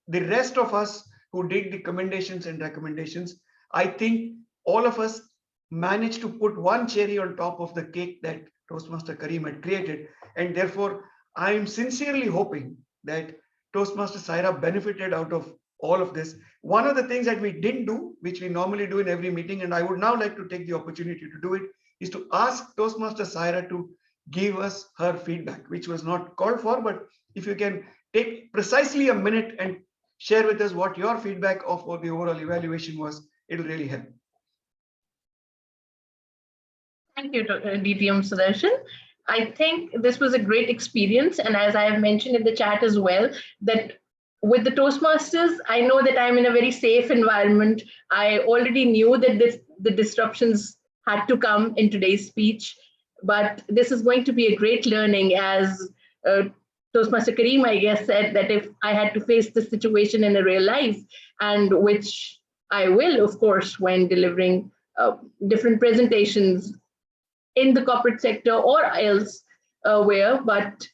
The rest of us who did the commendations and recommendations, I think all of us managed to put one cherry on top of the cake that Toastmaster Kareem had created, and therefore I'm sincerely hoping that Toastmaster Saira benefited out of all of this. One of the things that we didn't do, which we normally do in every meeting, and I would now like to take the opportunity to do it, is to ask Toastmaster Saira to give us her feedback, which was not called for, but if you can take precisely a minute and share with us what your feedback of what the overall evaluation was, it'll really help. Thank you, DTM Sudarshan. I think this was a great experience. And as I have mentioned in the chat as well, that with the Toastmasters, I know that I'm in a very safe environment. I already knew that the disruptions had to come in today's speech, but this is going to be a great learning, as Toastmaster Kareem, I guess, said that if I had to face this situation in a real life, and which I will, of course, when delivering different presentations in the corporate sector or elsewhere, but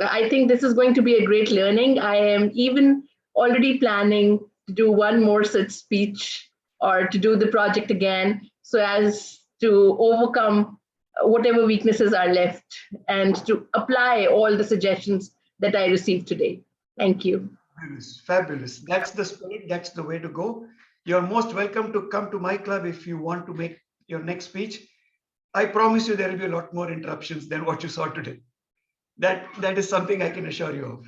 I think this is going to be a great learning. I am even already planning to do one more such speech or to do the project again, so as to overcome whatever weaknesses are left and to apply all the suggestions that I received today. Thank you. Fabulous, fabulous. That's the spirit, that's the way to go. You're most welcome to come to my club if you want to make your next speech. I promise you there will be a lot more interruptions than what you saw today. That is something I can assure you of.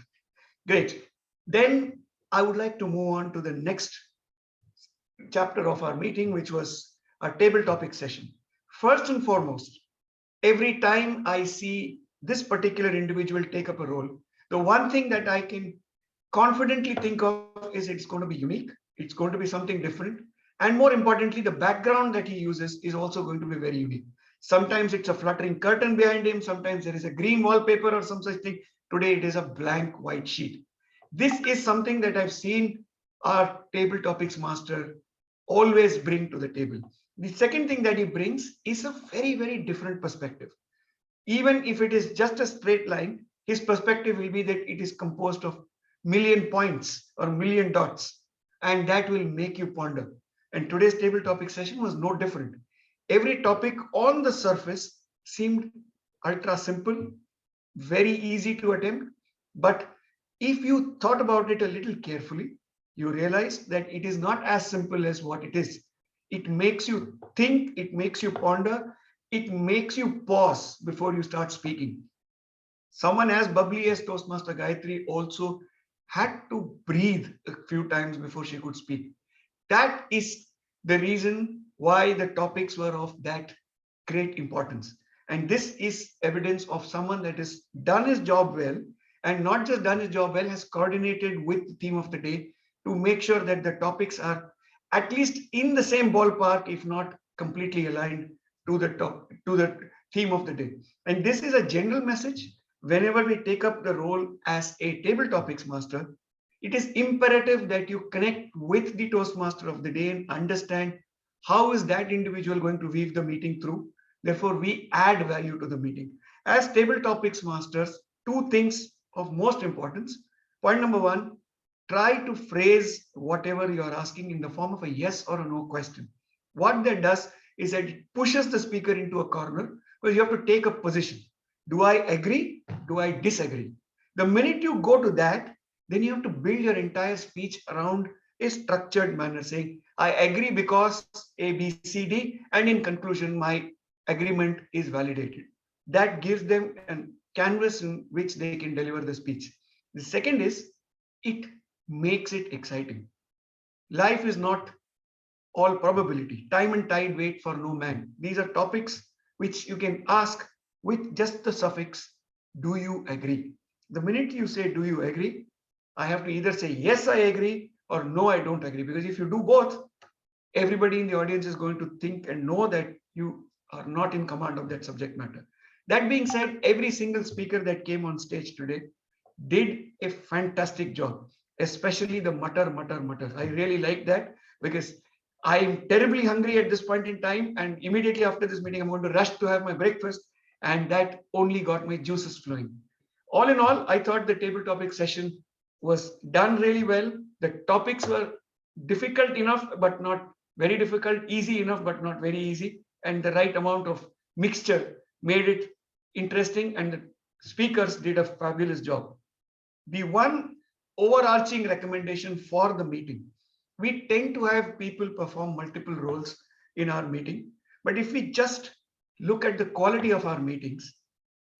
Great. Then I would like to move on to the next chapter of our meeting, which was our table topic session. First and foremost, every time I see this particular individual take up a role, the one thing that I can confidently think of is it's going to be unique. It's going to be something different. And more importantly, the background that he uses is also going to be very unique. Sometimes it's a fluttering curtain behind him. Sometimes there is a green wallpaper or some such thing. Today, it is a blank white sheet. This is something that I've seen our table topics master always bring to the table. The second thing that he brings is a very, very different perspective. Even if it is just a straight line, his perspective will be that it is composed of million points or million dots, and that will make you ponder. And today's table topic session was no different. Every topic on the surface seemed ultra simple, very easy to attempt. But if you thought about it a little carefully, you realize that it is not as simple as what it is. It makes you think, it makes you ponder, it makes you pause before you start speaking. Someone as bubbly as Toastmaster Gayatri also had to breathe a few times before she could speak. That is the reason why the topics were of that great importance. And this is evidence of someone that has done his job well, and not just done his job well, has coordinated with the theme of the day to make sure that the topics are at least in the same ballpark, if not completely aligned to the theme of the day. And this is a general message. Whenever we take up the role as a table topics master, it is imperative that you connect with the Toastmaster of the day and understand how is that individual going to weave the meeting through. Therefore, we add value to the meeting. As table topics masters, two things of most importance. Point number one, try to phrase whatever you are asking in the form of a yes or a no question. What that does is that it pushes the speaker into a corner because you have to take a position. Do I agree? Do I disagree? The minute you go to that, then you have to build your entire speech around a structured manner, saying, I agree because A, B, C, D, and in conclusion, my agreement is validated. That gives them a canvas in which they can deliver the speech. The second is, it makes it exciting. Life is not all probability. Time and tide wait for no man. These are topics which you can ask with just the suffix, do you agree? The minute you say, do you agree? I have to either say, yes, I agree, or no, I don't agree. Because if you do both, everybody in the audience is going to think and know that you are not in command of that subject matter. That being said, every single speaker that came on stage today did a fantastic job, especially the mutter. I really like that because I'm terribly hungry at this point in time, and immediately after this meeting, I'm going to rush to have my breakfast, and that only got my juices flowing. All in all, I thought the table topic session was done really well. The topics were difficult enough, but not very difficult, easy enough, but not very easy, and the right amount of mixture made it interesting, and the speakers did a fabulous job. The one overarching recommendation for the meeting, we tend to have people perform multiple roles in our meeting, but if we just look at the quality of our meetings,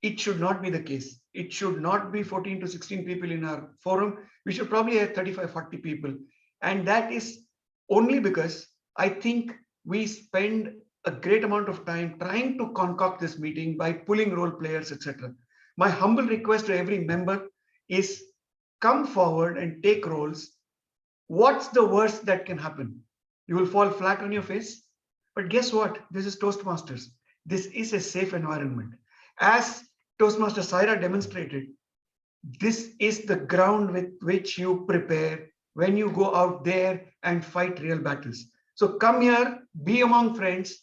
it should not be the case. It should not be 14 to 16 people in our forum. We should probably have 35, 40 people. And that is only because I think we spend a great amount of time trying to concoct this meeting by pulling role players, etc. My humble request to every member is come forward and take roles. What's the worst that can happen? You will fall flat on your face. But guess what? This is Toastmasters. This is a safe environment. As Toastmaster Saira demonstrated, this is the ground with which you prepare when you go out there and fight real battles. So come here, be among friends,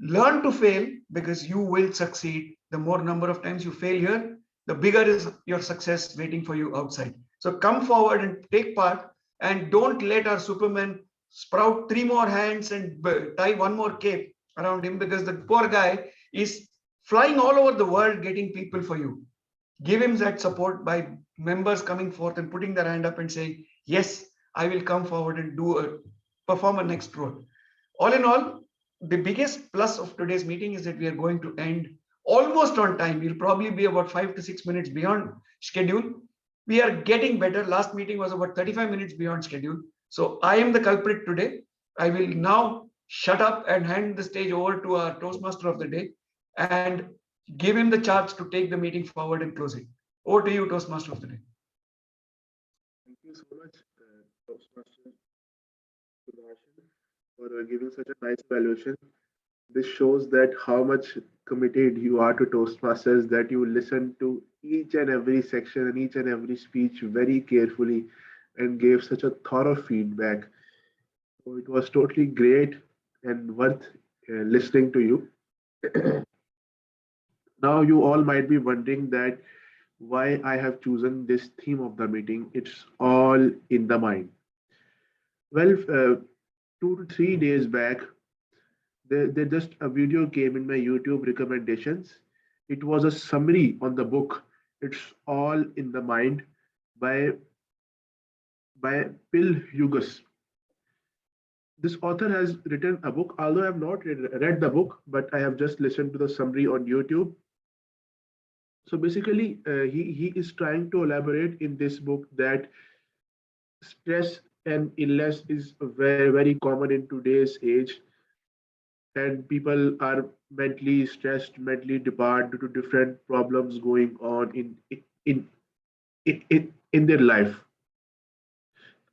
learn to fail because you will succeed. The more number of times you fail here, the bigger is your success waiting for you outside. So come forward and take part, and don't let our Superman sprout 3 more hands and tie 1 more cape around him, because the poor guy is flying all over the world getting people for you. Give him that support by members coming forth and putting their hand up and saying, yes, I will come forward and perform a next role. All in all, the biggest plus of today's meeting is that we are going to end almost on time. We'll probably be about 5 to 6 minutes beyond schedule. We are getting better. Last meeting was about 35 minutes beyond schedule. So I am the culprit today. I will now shut up and hand the stage over to our Toastmaster of the day and give him the charge to take the meeting forward and close it. Over to you, Toastmaster of the day. Thank you so much, Toastmaster Sudarshan, for giving such a nice evaluation. This shows that how much committed you are to Toastmasters, that you listen to each and every section and each and every speech very carefully and gave such a thorough feedback. So it was totally great and worth listening to you. Now you all might be wondering that why I have chosen this theme of the meeting. It's all in the mind. Well, 2 to 3 days back, there just a video came in my YouTube recommendations. It was a summary on the book It's All in the Mind by Bill Hughes. This author has written a book, although I have not read the book, but I have just listened to the summary on YouTube. So basically, he is trying to elaborate in this book that stress and illness is very, very common in today's age, and people are mentally stressed, mentally deprived due to different problems going on in their life.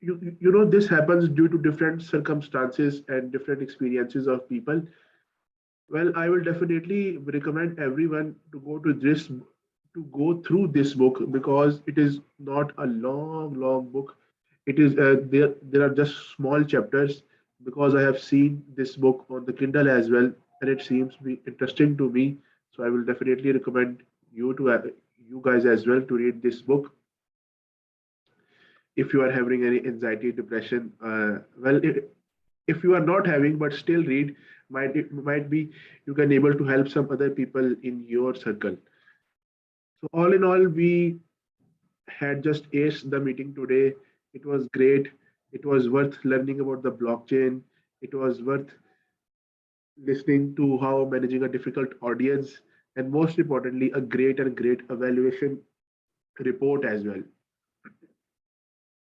You know, this happens due to different circumstances and different experiences of people. Well, I will definitely recommend everyone to go through this book, because it is not a long book. It is there are just small chapters, because I have seen this book on the Kindle as well, and it seems to be interesting to me. So I will definitely recommend you guys as well to read this book. If you are having any anxiety, depression, well, if you are not having but still read, might be you can able to help some other people in your circle. So all in all, we had just aced the meeting today. It was great. It was worth learning about the blockchain. It was worth listening to how managing a difficult audience, and most importantly, a great evaluation report as well.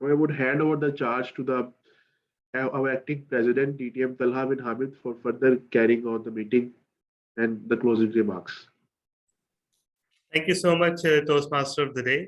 I would hand over the charge to our acting president, DTM Talha bin Hamid, for further carrying on the meeting and the closing remarks. Thank you so much, Toastmaster of the Day.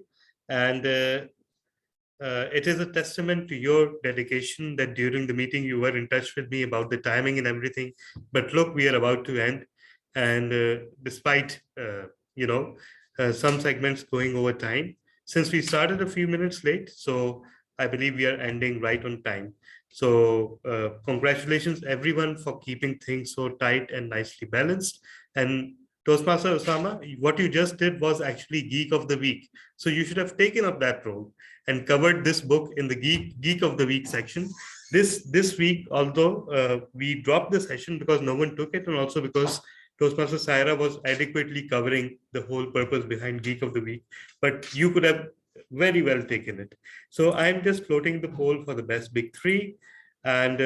And it is a testament to your dedication that during the meeting you were in touch with me about the timing and everything. But look, we are about to end. And despite, some segments going over time, since we started a few minutes late, so I believe we are ending right on time. So congratulations, everyone, for keeping things so tight and nicely balanced. And Toastmaster Osama, what you just did was actually Geek of the Week. So you should have taken up that role and covered this book in the Geek of the Week section. This week, although we dropped the session because no one took it, and also because Toastmaster Saira was adequately covering the whole purpose behind Geek of the Week, but you could have very well taken it. So I'm just floating the poll for the best big three. And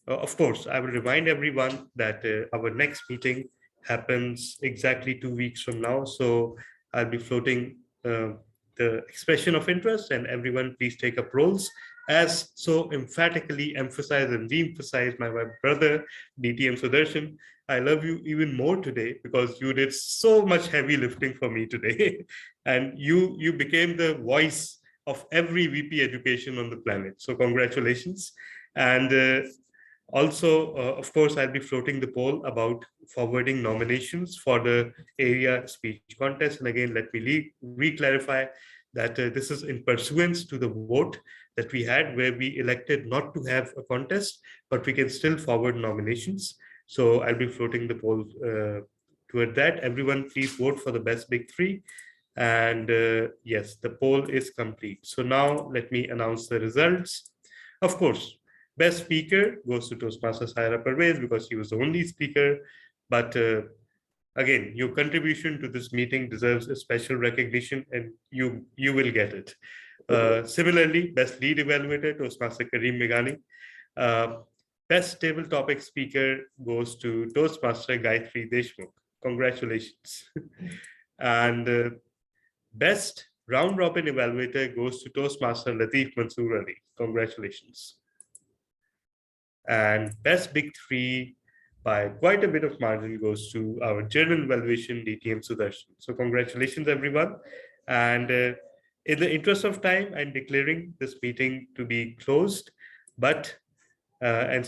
of course, I will remind everyone that our next meeting happens exactly 2 weeks from now. So I'll be floating the expression of interest, and everyone please take up roles as so emphatically emphasized and re-emphasized my brother, DTM Sudarshan. I love you even more today because you did so much heavy lifting for me today. And you became the voice of every VP education on the planet. So congratulations. And also, of course, I'll be floating the poll about forwarding nominations for the area speech contest. And again, let me re-clarify that this is in pursuance to the vote that we had, where we elected not to have a contest, but we can still forward nominations. So I'll be floating the poll toward that. Everyone, please vote for the best big three. And yes, the poll is complete. So now let me announce the results. Of course, best speaker goes to Toastmaster Saira Pervez because he was the only speaker. But again, your contribution to this meeting deserves a special recognition, and you will get it. Similarly, best lead evaluator, Toastmaster Kareem Meghani. Best table topic speaker goes to Toastmaster Gayatri Deshmukh. Congratulations. And best round robin evaluator goes to Toastmaster Latif Mansoor Ali. Congratulations. And best big three by quite a bit of margin goes to our general evaluation, DTM Sudarshan. So congratulations, everyone. And in the interest of time, I'm declaring this meeting to be closed, but and